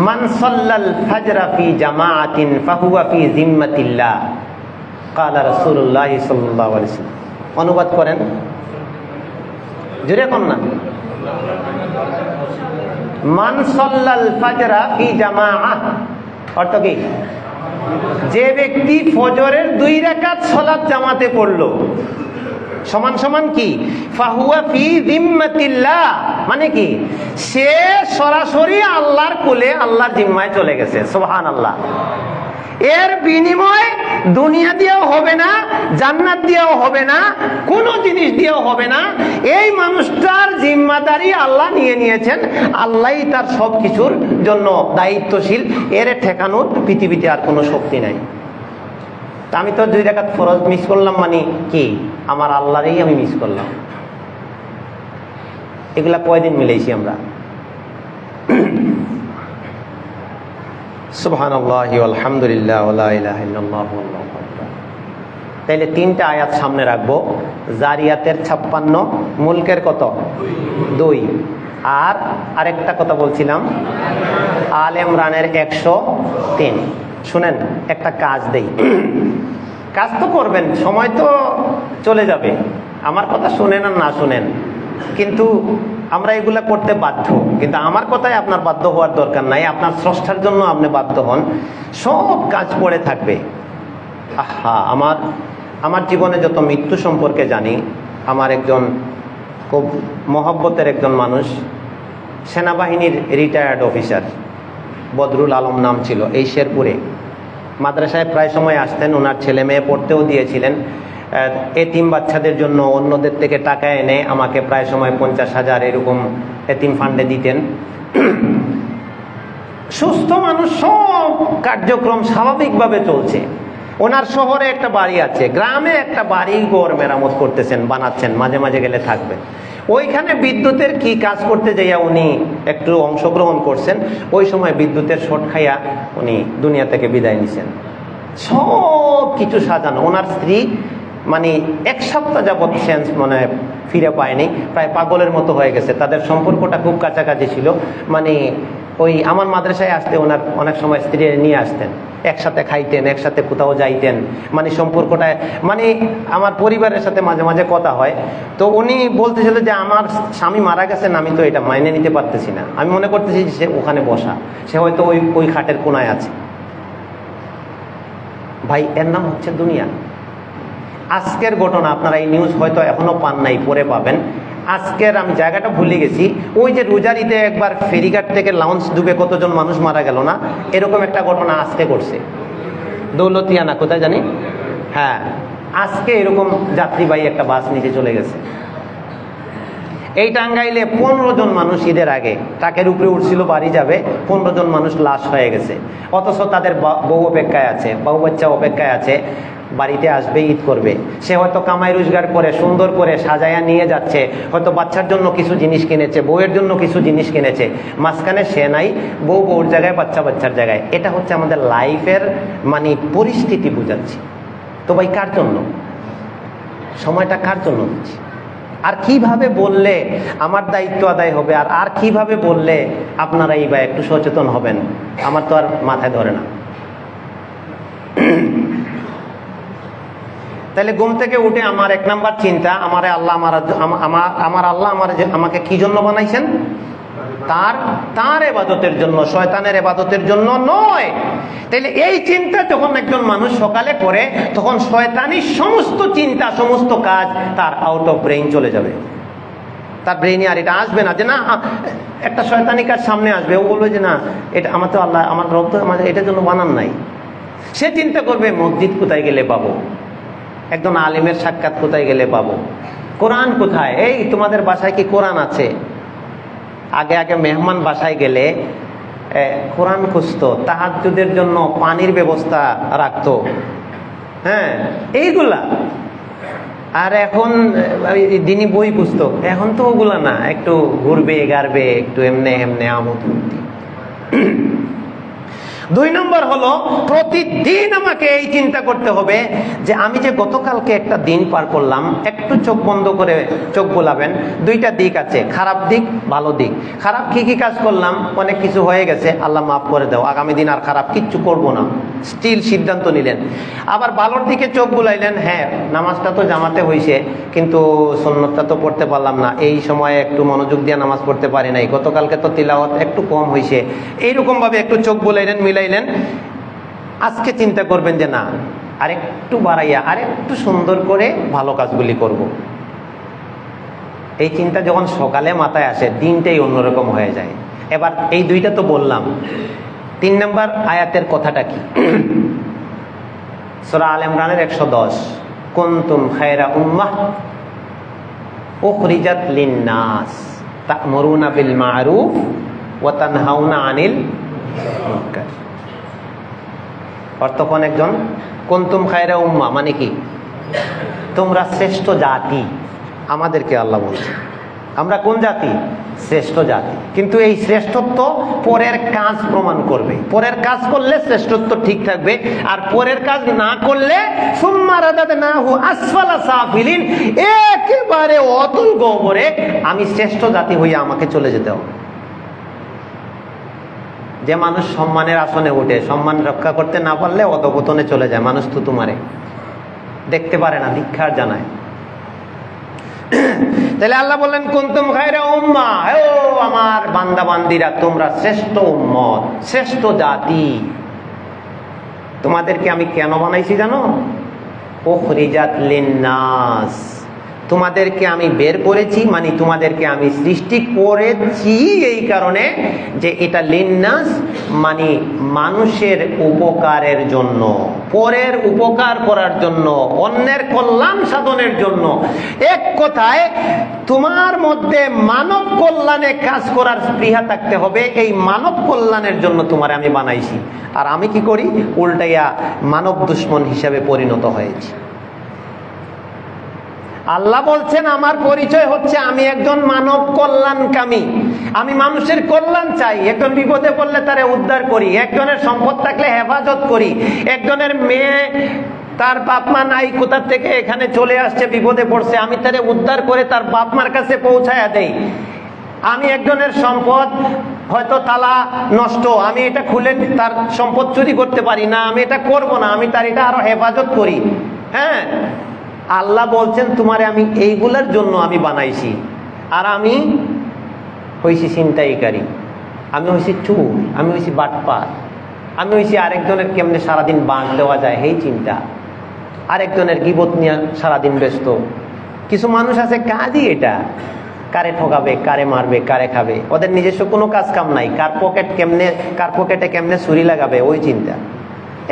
মান সাল্লাল ফাজরা ফি জামাআতিন ফাহুয়া ফি জিম্মাতিল্লাহ ক্বালা রাসূলুল্লাহ সাল্লাল্লাহু আলাইহি ওয়াসাল্লাম। অনুবাদ করেন, জোরে কোন না। মান সাল্লাল ফাজরা ফি জামাআহ, অর্থ কি? যে ব্যক্তি ফজরের 2 রাকাত সালাত জামাতে পড়লো, সমান সমান কি? ফাহুয়া ফি জিম্মাতিল্লাহ, মানে কি? সে সরাসরি আল্লাহর কোলে, আল্লাহর জিম্মায় চলে গেছে। সুবহানাল্লাহ। এর বিনিময় দুনিয়া দিয়েও হবে না, জান্নাত দিয়েও হবে না, কোনো জিনিস দিয়েও হবে না। এই মানুষটার জিম্মাদারি আল্লাহ নিয়ে নিয়েছেন, আল্লাহই তার সবকিছুর জন্য দায়িত্বশীল। এর ঠেকানোর পৃথিবীতে আর কোনো শক্তি নাই। আমি তো 2 রাকাত ফরজ মিস করলাম, মানে কি? আমার আল্লাহরই আমি মিস করলাম। এগুলা কয়দিন মিলাইছি আমরা? সুবহানাল্লাহি আলহামদুলিল্লাহ ওয়া ইলাহা ইল্লাল্লাহু আল্লাহু আকবার। তাইলে 3টা আয়াত সামনে রাখবো। জারিয়াতের 56, মুলকের কত? 2, আর আরেকটা কথা বলছিলাম আল ইমরানের 103। শুনেন, একটা কাজ দেই, কাজ তো করবেন, সময় তো চলে যাবে, আমার কথা শুনেন আর না শুনেন, কিন্তু আমরা এগুলা করতে বাধ্য। কিন্তু আমার কথায় আপনার বাধ্য হওয়ার দরকার নাই, আপনার স্রষ্টার জন্য আপনি বাধ্য হন, সব কাজ পড়ে থাকবে। আহা, আমার জীবনে যত মৃত্যু সম্পর্কে জানি, আমার একজন খুব মহব্বতের একজন মানুষ, সেনাবাহিনীর রিটায়ার্ড অফিসার, বদরুল আলম নাম ছিল, এই শেরপুরে মাদ্রাসায় প্রায় সময় আসতেন, ওনার ছেলে মেয়ে পড়তেও দিয়েছিলেন। এতিম বাচ্চাদের জন্য অন্যদের থেকে টাকা এনে আমাকে প্রায় সময় 50,000 এরকম এতিম ফান্ডে দিতেন। সুস্থ মানুষ, সব কার্যক্রম স্বাভাবিকভাবে চলছে। ওনার শহরে একটা বাড়ি আছে, গ্রামে একটা বাড়ি ঘর মেরামত করতেছেন, বানাচ্ছেন, মাঝে মাঝে গেলে থাকবেন। ওইখানে বিদ্যুতের কি কাজ করতে যাইয়া উনি একটু অংশগ্রহণ করছেন, ওই সময় বিদ্যুতের শর্ট খাইয়া উনি দুনিয়া থেকে বিদায় নিছেন। সব কিছু সাজানো, ওনার স্ত্রী মানে 1 সপ্তাহ যাবৎ সেন্স মনে ফিরে পায়নি, প্রায় পাগলের মতো হয়ে গেছে। তাদের সম্পর্কটা খুব কাছাকাছি ছিল, মানে ওই আমার মাদ্রাসায় আসতে ওনার অনেক সময় স্ত্রী নিয়ে আসতেন, একসাথে খাইতেন, একসাথে কোথাও যাইতেন, মানে সম্পর্কটা, মানে আমার পরিবারের সাথে মাঝে মাঝে কথা হয়। তো উনি বলতেছিল যে আমার স্বামী মারা গেছেন, আমি তো এটা মাইনে নিতে পারতেছি না, আমি মনে করতেছি যে সে ওখানে বসা, সে হয়তো ওই খাটের কোনায় আছে। ভাই, এর নাম হচ্ছে দুনিয়া। আজকের ঘটনা, আপনারা এই নিউজ হয়তো এখনো পান নাই, পরে পাবেন। আজকের আমি জায়গাটা ভুলে গেছি, ওই যে রোজারিতে একবার ফেরিঘাট থেকে লঞ্চ ডুবে কতজন মানুষ মারা গেল না, এরকম একটা ঘটনা আজকে ঘটছে দৌলতিয়ানা, কোথায় জানি, হ্যাঁ, আজকে এরকম যাত্রীবাহী একটা বাস নিচে চলে গেছে। এই টাঙ্গাইলে 15 জন মানুষ ঈদের আগে ট্রাকের উপরে উঠছিল, বাড়ি যাবে, 15 জন মানুষ লাশ হয়ে গেছে। অথচ তাদের বউ অপেক্ষায় আছে, বউ বাচ্চা অপেক্ষায় আছে, বাড়িতে আসবে, ঈদ করবে। সে হয়তো কামাই রোজগার করে সুন্দর করে সাজায়া নিয়ে যাচ্ছে, হয়তো বাচ্চার জন্য কিছু জিনিস কিনেছে, বউয়ের জন্য কিছু জিনিস কিনেছে, মাঝখানে সে নাই, বউ বউর জায়গায়, বাচ্চা বাচ্চার জায়গায়। এটা হচ্ছে আমাদের লাইফের মানে পরিস্থিতি বুঝাচ্ছি। তো ভাই, কার জন্য সময়টা, কার জন্য দিচ্ছি, আর কিভাবে বললে আমার দায়িত্ব আদায় হবে, আর কিভাবে বললে আপনারাই বা একটু সচেতন হবেন, আমার তো আর মাথায় ধরে না। তাহলে ঘুম থেকে উঠে আমার 1 নাম্বার চিন্তা, আমার আল্লাহ আমাকে কি জন্য বানাইছেন? তার ইবাদতের জন্য, শয়তানের ইবাদতের জন্য নয়। তাহলে এই চিন্তা যখন একজন মানুষ সকালে করে, তখন শয়তানি সমস্ত চিন্তা, সমস্ত কাজ তার আউট অফ ব্রেইন চলে যাবে। তার ব্রেইনে আর এটা আসবে না যে না, একটা শয়তানি কাজ সামনে আসবে, ও বলবে যে না, এটা আমার তো আল্লাহ, আমার রব তো আমাদের এটার জন্য বানান নাই। সে চিন্তা করবে মসজিদ কোথায় গেলে পাবো, একজন আলিমের সাক্ষাৎ কোথায় গেলে পাবো, কোরআন কোথায়, এই তোমাদের বাসায় কি কোরআন আছে? আগে আগে মেহমান বাসায় গেলে কোরআন খুঁজতো, তাহাজ্জুদের জন্য পানির ব্যবস্থা রাখতো, হ্যাঁ, এইগুলা। আর এখন দিনই বই পুস্তক, এখন তো ওগুলা না, একটু ঘুরবে গারবে, একটু এমনে এমনে আমোদ ফুর্তি। 2 নম্বর হলো, প্রতিদিন আমাকে এই চিন্তা করতে হবে যে আমি যে গতকালকে একটা দিন পার করলাম, একটু চোখ বন্ধ করে চোখ বোলাবেন, 2টা দিক আছে, খারাপ দিক, ভালো দিক। খারাপ কি কি কাজ করলাম, অনেক কিছু হয়ে গেছে, আল্লাহ মাফ করে দাও, আগামী দিন আর খারাপ কিচ্ছু করব না, স্টিল সিদ্ধান্ত নিলেন। আবার ভালোর দিকে চোখ বুলাইলেন, হ্যাঁ, নামাজটা তো জামাতে হয়েছে, কিন্তু সুন্নতটা তো পড়তে পারলাম না, এই সময়ে একটু মনোযোগ দিয়ে নামাজ পড়তে পারি নাই, গতকালকে তো তিলাওয়াত একটু কম হয়েছে, এইরকম ভাবে একটু চোখ বুলাইলেন, মিলাইলেন। আজকে চিন্তা করবেন যে না, আরেকটু বাড়াইয়া, আরেকটু সুন্দর করে ভালো কাজগুলি করব। এই চিন্তা যখন সকালে মাথায় আসে, দিনটাই অন্যরকম হয়ে যায়। এবার এই 2টা তো বললাম, 3 নম্বর আয়াতের কথাটা কি? সূরা আল ইমরানের 110, কুনতুম খায়রা উম্মাহ উখরিজাত লিন-নাস তা'মুরুনা বিল মা'রুফ ওয়া তানহাউনা আনিল মুনকার। অর্থক্ষণ একজন, কুনতুম খায়রা উম্মাহ মানে কি? তোমরা শ্রেষ্ঠ জাতি। আমাদেরকে আল্লাহ বলছে আমরা কোন জাতি? শ্রেষ্ঠ জাতি। কিন্তু এই শ্রেষ্ঠত্ব পরের কাজ প্রমাণ করবে। পরের কাজ করলে শ্রেষ্ঠত্ব ঠিক থাকবে, আর পরের কাজ না করলে সুম্মা রাদাদনাহু আসফালা সাফিলিন, একেবারে অতল গহ্বরে আমি শ্রেষ্ঠ জাতি হইয়া আমাকে চলে যেতে হবে। যে মানুষ সম্মানের আসনে উঠে, সম্মান রক্ষা করতে না পারলে অধপতনে চলে যায়, মানুষ থুতু মারে, দেখতে পারে না, ধিক্কার জানায়। তাহলে আল্লাহ বললেন কুনতুম খায়রা উম্মাহ, ও আমার বান্দা বান্দিরা, তোমরা শ্রেষ্ঠ উম্মত, শ্রেষ্ঠ জাতি। তোমাদেরকে আমি কেন বানাইছি জানো? উখরিজাত লিন্নাস, তোমাদেরকে আমি বের করেছি, মানে তোমাদেরকে আমি সৃষ্টি করেছি এই কারণে যে এটা লিন্নাস, মানে মানুষের উপকারের জন্য, পরের উপকার করার জন্য, অন্যের কল্যাণ সাধনের জন্য। এক কথায় তোমার মধ্যে মানব কল্যাণে কাজ করার স্পৃহা থাকতে হবে। এই মানব কল্যাণের জন্য তোমার আমি বানাইছি। আর আমি কি করি? উল্টাইয়া মানব দুশ্মন হিসাবে পরিণত হয়েছি। আল্লাহ বলছেন আমার পরিচয় হচ্ছে আমি একজন মানব কল্যাণকামী, আমি মানুষের কল্যাণ চাই। একজন বিপদে পড়লে তারে উদ্ধার করি, একজনের সম্পদ থাকলে হেফাজত করি, একজনের মেয়ে তার বাপ মা নাই, কোথা থেকে এখানে চলে আসছে, বিপদে পড়ছে, আমি তারে উদ্ধার করে তার বাপ মার কাছে পৌঁছায়া দেই। আমি একজনের সম্পদ হয়তো তালা নষ্ট, আমি এটা খুলে তার সম্পদ চুরি করতে পারি না, আমি এটা করব না, আমি তার এটা আরো হেফাজত করি। হ্যাঁ, আল্লাহ বলছেন তোমারে আমি এইগুলার জন্য আমি বানাইছি। আর আমি হইছি ছিনতাইকারী, আমি হইছি চোর, আমি হইছি বাটপার, আমি হইছি আরেকজনের কেমনে সারাদিন বাঁক দেওয়া যায় এই চিন্তা, আরেকজনের গীবত নিয়ে সারাদিন ব্যস্ত। কিছু মানুষ আছে কাজই এটা, কারে ঠকাবে, কারে মারবে, কারে খাবে, ওদের নিজস্ব কোনো কাজ কাম নাই। কার পকেটে কেমনে ছুরি লাগাবে ওই চিন্তা।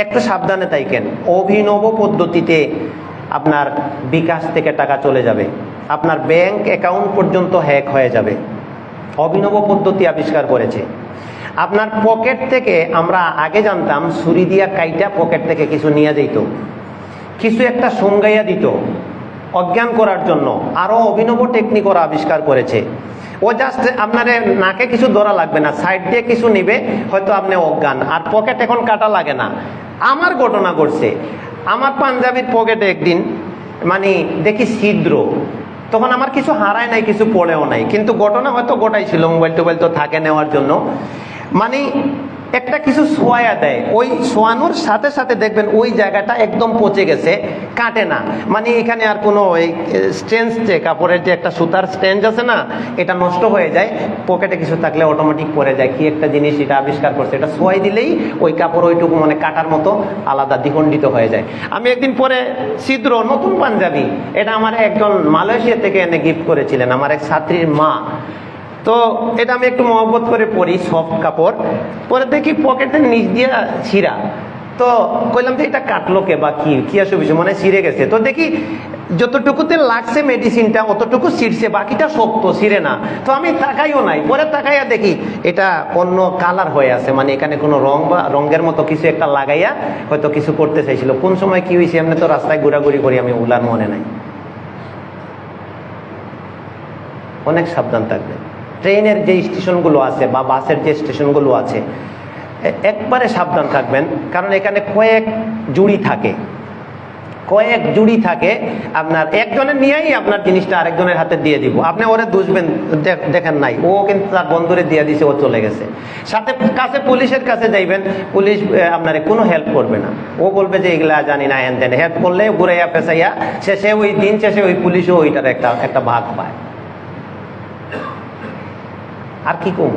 একটু সাবধানে থাকেন। অভিনব পদ্ধতিতে আপনার বিকাশ থেকে টাকা চলে যাবে, আপনার ব্যাংক অ্যাকাউন্ট পর্যন্ত হ্যাক হয়ে যাবে। অভিনব পদ্ধতি আবিষ্কার করেছে। আপনার পকেট থেকে, আমরা আগে জানতাম ছুরি দিয়া কাইটা পকেট থেকে কিছু নিয়ে যেত, কিছু একটা সঙ্গাইয়া দিত অজ্ঞান করার জন্য। আরো অভিনব টেকনিক ওরা আবিষ্কার করেছে। ও জাস্ট আপনার নাকে কিছু ধরা লাগবে না, সাইড দিয়ে কিছু নিবে, হয়তো আপনি অজ্ঞান, আর পকেট এখন কাটা লাগে না। আমার ঘটনা ঘটছে, আমার পাঞ্জাবির পকেটে একদিন মানে দেখি ছিদ্র, তখন আমার কিছু হারায় নাই, কিছু পড়েও নাই, কিন্তু ঘটনা হয়তো গোটাইছিল, মোবাইল টোবাইল তো থাকে নেওয়ার জন্য, মানে একটা কিছু ছোঁয়া দেয়, ওই ছোঁয়ানোর সাথে সাথে দেখবেন ওই জায়গাটা একদম পচে গেছে, কাটে না। মানে এখানে আর কোনো ওই স্ট্রেঞ্জ, যে কাপড়ের যে একটা সুতার স্ট্রেঞ্জ আছে না, এটা নষ্ট হয়ে যায়। পকেটে কিছু থাকলে অটোমেটিক পরে যায়। কি একটা জিনিস এটা আবিষ্কার করছে, এটা ছোঁয়াই দিলেই ওই কাপড় ওইটুকু মানে কাটার মতো আলাদা দ্বিখণ্ডিত হয়ে যায়। আমি একদিন পরে ছিদ্র, নতুন পাঞ্জাবি, এটা আমার একজন মালয়েশিয়া থেকে এনে গিফট করেছিলেন আমার এক ছাত্রীর মা। তো এটা আমি একটু মহব্বত করে পরি, সফট কাপড়। পরে দেখি পকেটের নিচ দিয়ে ছিঁড়া, তো কইলাম যে এটা কাটলো কে বা কি আসে বিষয়, মানে ছিঁড়ে গেছে। তো দেখি যতটুকুতে লাগছে মেডিসিনটা অতটুকু ছিঁড়ছে, বাকিটা শক্ত, ছিঁড়ে না। তো আমি তাকাইও নাই, পরে তাকাইয়া দেখি এটা অন্য কালার হয়ে আছে, মানে এখানে কোনো রং বা রঙের মতো কিছু একটা লাগাইয়া হয়তো কিছু করতে চাইছিল। কোন সময় কি হয়েছে এমনি তো রাস্তায় ঘোরাঘুরি করি, আমি ওলার মনে নাই। অনেক সাবধান থাকবে। ট্রেনের যে স্টেশনগুলো আছে বা বাসের যে স্টেশনগুলো আছে, একবারে সাবধান থাকবেন, কারণ এখানে কয়েক জুড়ি থাকে। আপনার একজনের নিয়েই আপনার জিনিসটা আরেকজনের হাতে দিয়ে দিব, আপনি ওরে দুষবেন, দেখেন নাই, ও কিন্তু তার বন্ধুরে দিয়ে দিছে, ও চলে গেছে। সাথে কাছে পুলিশের কাছে যাইবেন, পুলিশ আপনার কোনো হেল্প করবে না, ও বলবে যে এগুলা জানি না, হ্যান তেন। হেল্প করলে ঘুরাইয়া পেঁচাইয়া শেষে ওই দিন শেষে ওই পুলিশও ওইটার একটা ভাগ পায়। আর কি কম,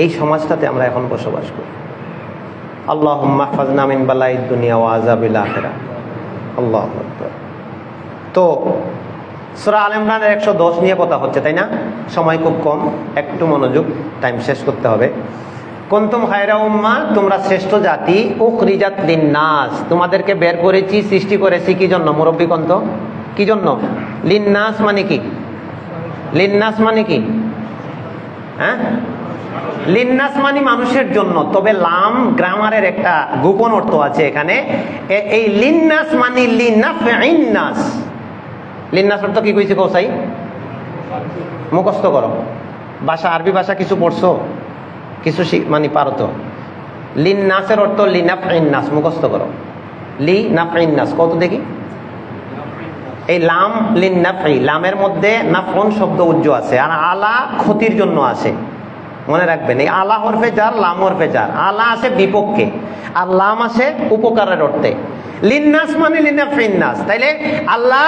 এই সমাজটাতে আমরা এখন বসবাস করি। আল্লাহুম্মা হফাজনা মিন বালাইদ দুনিয়া ওয়া আযাবিল আখিরাহ। আল্লাহু আকবার। তো সূরা আল ইমরানের 110 নিয়ে কথা হচ্ছে, তাই না? সময় খুব কম, একটু মনোযোগ, টাইম শেষ করতে হবে। কুনতুম খায়রা উম্মাহ, তোমরা শ্রেষ্ঠ জাতি, উখরিজাত লিন্নাস, তোমাদেরকে বের করেছি, সৃষ্টি করেছি কি জন্য? মুরব্বী কন্ত কি জন্য? লিন্নাস মানে কি? লিন্নাস মানে কি? হ্যাঁ, লিন্নাস মানে মানুষের জন্য। তবে লাম গ্রামারের একটা গোপন অর্থ আছে এখানে। এই লিন্নাস মানে লিনাফইন নাস। লিন্নাস অর্থ কি কইছে কোসাই? মুখস্থ করো। ভাষা, আরবি ভাষা কিছু পড়ছো, কিছু মানে পারো তো। লিন্নাসের অর্থ লিনাফইন নাস, মুখস্থ করো। লিনাফইন নাস কত দেখি? এই লাম লিন নাফি, লামের মধ্যে নাফন শব্দ উজ্জ আছে, আর আলা ক্ষতির জন্য আছে। মনে রাখবেন, এই আলা হরফে জার, লাম হরফে জার। আলা আসে বিপক্ষে আর লাম আসে উপকারের অর্থে। লিন্নাস মানে লিনাফিন্নাস। তাইলে আল্লাহ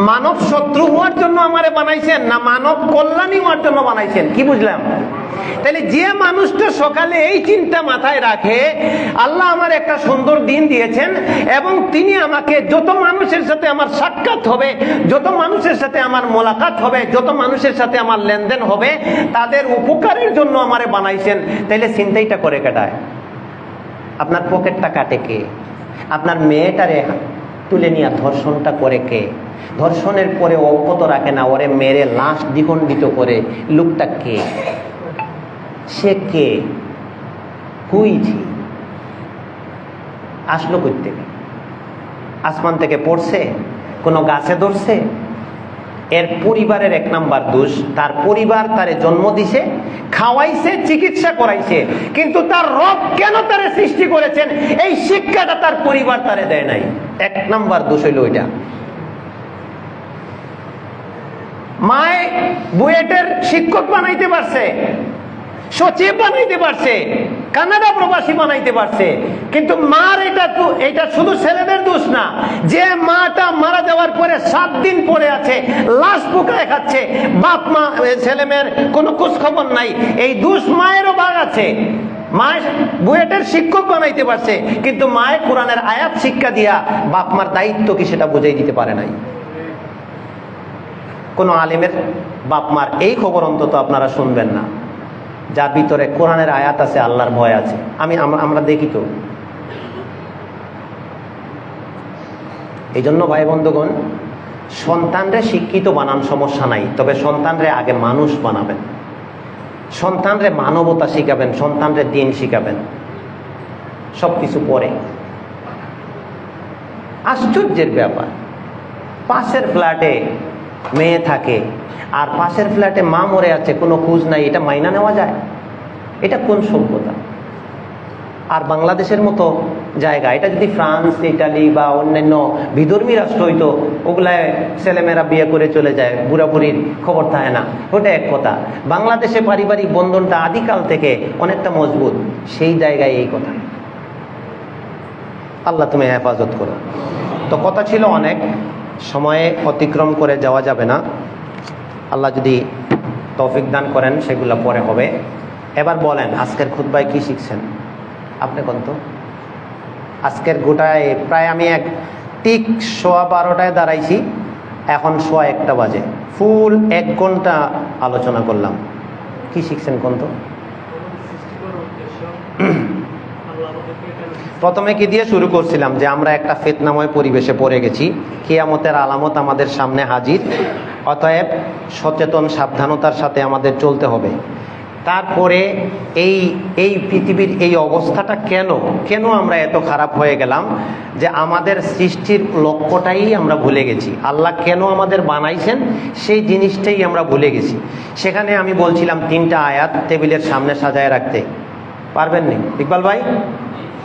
মানব শত্রু হওয়ার জন্য আমারে বানাইছেন না মানব কল্যাণী হওয়ার জন্য বানাইছেন? কি বুঝলাম? তাহলে যে মানুষটা সকালে এই চিন্তা মাথায় রাখে, আল্লাহ আমার একটা সুন্দর দিন দিয়েছেন এবং তিনি আমাকে যত মানুষের সাথে আমার সাক্ষাৎ হবে, যত মানুষের সাথে আমার মোলাকাত হবে, যত মানুষের সাথে আমার লেনদেন হবে, তাদের উপকারের জন্য আমারে বানাইছেন। তাইলে চিন্তাইটা করে কাটায়? আপনার পকেটটা কাটে কে? আপনার মেয়েটারে তুলে নিয়ে ধর্ষণটা করে কে? ধর্ষণের পরে অজ্ঞত রাখে না, ওরে মেরে লাশ দ্বিখণ্ডিত করে লোকটা কে? সে কে? হুইছি আসলো কই থেকে? আসমান থেকে পড়ছে? কোনো গাছে ধরছে? এর পরিবারের এক নাম্বার দোষ, তার পরিবার তারে জন্ম দিছে, খাওয়াইছে, চিকিৎসা করাইছে, কিন্তু তার রব কেন তারে সৃষ্টি করেছেন এই শিক্ষাটা তার পরিবার তারে দেয় নাই। এক নাম্বার দোষ হইল ওইটা। মায় বুয়েটের শিক্ষক বানাইতে পারছে, সচিব বানাইতে পারছে, কানাডা প্রবাসী বানাইতে পারছে, কিন্তু মার এটা শুধু ছেলেদের দোষ না। যে মাটা মারা যাওয়ার পরে 7 দিন পরে আছে, লাশ পোকায় খাচ্ছে, বাপ মা ছেলে মেয়ের কোনো খোঁজ খবর নাই, এই দোষ মায়েরও ভাগ আছে। মায়ের বুয়েটের শিক্ষক বানাইতে পারছে, কিন্তু মায়ের কোরআনের আয়াত শিক্ষা দিয়া বাপ মার দায়িত্ব কি সেটা বুঝাই দিতে পারে নাই। কোন আলেমের বাপ মার এই খবর অন্তত আপনারা শুনবেন না, যার ভিতরে কোরআনের আয়াত আছে, আল্লাহর ভয় আছে। আমরা দেখি তো। এই জন্য ভাই বন্ধুগণ, সন্তানরে শিক্ষিত বানান সমস্যা নাই, তবে সন্তানরে আগে মানুষ বানাবেন, সন্তানরে মানবতা শিখাবেন, সন্তানরে দিন শিখাবেন, সবকিছু পরে। আশ্চর্যের ব্যাপার, পাশের ফ্ল্যাটে মেয়ে থাকে আর পাশের ফ্ল্যাটে মা মরে আছে, কোনো খোঁজ নাই, এটা মাইনা নেওয়া যায়? এটা কোন সভ্যতা? আর বাংলাদেশের মতো জায়গা, এটা যদি ফ্রান্স, ইটালি বা অন্যান্য বিধর্মী রাষ্ট্র হইতো, ওগুলায় ছেলেমেয়েরা বিয়ে করে চলে যায়, বুড়াবুড়ির খবর থাকে না, ওটা এক কথা। বাংলাদেশে পারিবারিক বন্ধনটা আদিকাল থেকে অনেকটা মজবুত, সেই জায়গায় এই কথা। আল্লাহ তুমি হেফাজত করো। তো কথা ছিল অনেক, সময়ে অতিক্রম করে যাওয়া যাবে না। আল্লাহ যদি তৌফিক দান করেন সেগুলো পরে হবে। এবার বলেন, আজকের খুতবায় কি শিখছেন আপনি কোন তো? আজকের গোটায় প্রায় আমি ঠিক 12:15 দাঁড়াইছি, এখন 1:15 বাজে, ফুল 1 ঘন্টা আলোচনা করলাম। কি শিখছেন কোন তো? প্রথমে কি দিয়ে শুরু করছিলাম যে আমরা একটা ফিতনাময় পরিবেশে পড়ে গেছি, কিয়ামতের আলামত আমাদের সামনে হাজির, অতএব সচেতন সাবধানতার সাথে আমাদের চলতে হবে। তারপরে এই পৃথিবীর এই অবস্থাটা কেন আমরা এত খারাপ হয়ে গেলাম, যে আমাদের সৃষ্টির লক্ষ্যটাই আমরা ভুলে গেছি। আল্লাহ কেন আমাদের বানাইছেন সেই জিনিসটাই আমরা ভুলে গেছি। সেখানে আমি বলছিলাম 3টা আয়াত টেবিলের সামনে সাজায় রাখতে পারবেন নি ইকবাল ভাই?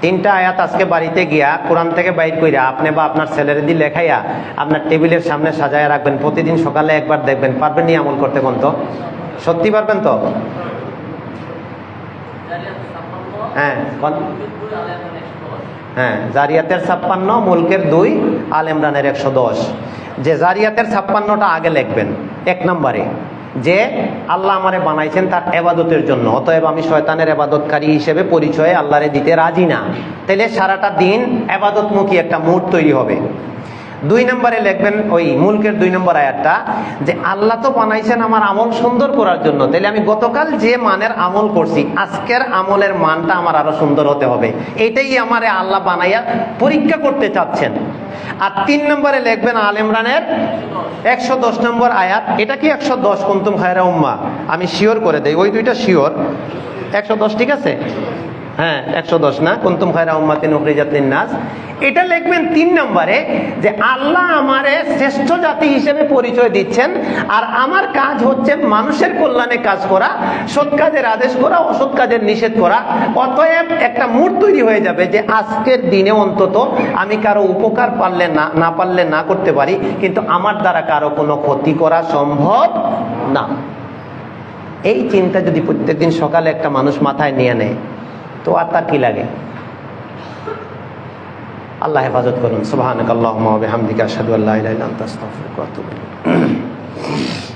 3টা আয়াত আজকে বাড়িতে গিয়া কোরআন থেকে বাইর কইরা আপনি বা আপনার ছেলের দিয়ে লেখাইয়া আপনার টেবিলের সামনে সাজায় রাখবেন, প্রতিদিন সকালে একবার দেখবেন। পারবেন নি আমল করতে কোন তো? সত্যি পারবেন তো? হ্যাঁ, জারিয়াতের 56, মুলকের 2, আল ইমরানের 110। যে জারিয়াতের 56টা আগে লিখবেন 1 নম্বরে, যে আল্লাহ আমারে বানাইছেন তার ইবাদতের জন্য, অতএব আমি শয়তানের ইবাদতকারী হিসেবে পরিচয় আল্লাহরে দিতে রাজি না। তাইলে সারাটা দিন ইবাদতমুখী একটা মুড তৈরি হবে। 2 নম্বরে লিখবেন ওই মুলকের 2 নম্বর আয়াতটা, যে আল্লাহ তো বানাইছেন আমার আমল সুন্দর করার জন্য, তাহলে আমি গতকাল যে মানের আমল করছি আজকের আমলের মানটা আমার আরো সুন্দর হতে হবে, এটাই আমারে আল্লাহ বানাইয়া পরীক্ষা করতে চাচ্ছেন। আর 3 নম্বরে লিখবেন আল ইমরানের 110 নম্বর আয়াত। এটা কি 110 কুনতুম খায়রা উম্মাহ? আমি শিওর করে দেই, ওই 2টা শিওর। 110 ঠিক আছে? হ্যাঁ 110 না, কুনতুম খায়রা উম্মাতিন উখরিজাত লিন-নাস। এটা লিখবেন 3 নম্বরে, যে আল্লাহ আমারে শ্রেষ্ঠ জাতি হিসেবে পরিচয় দিচ্ছেন, আর আমার কাজ হচ্ছে মানুষের কল্যাণে কাজ করা, সৎ কাজের আদেশ করা, অসৎ কাজের নিষেধ করা। অতএব একটা মুড তৈরি হয়ে যাবে যে আজকের দিনে অন্তত আমি কারো উপকার পারলে না পারলে না করতে পারি, কিন্তু আমার দ্বারা কারো কোনো ক্ষতি করা সম্ভব না। এই চিন্তা যদি প্রত্যেকদিন সকালে একটা মানুষ মাথায় নিয়ে নেয়, তো আর তার কি লাগে? আল্লাহ হেফাজত করুন। সুবহানাকাল্লাহুম্মা ওয়া বিহামদিকা আশহাদু আল্লা ইলাহা ইল্লা আনতা আস্তাগফিরুকা ওয়া আতুবু ইলাইক।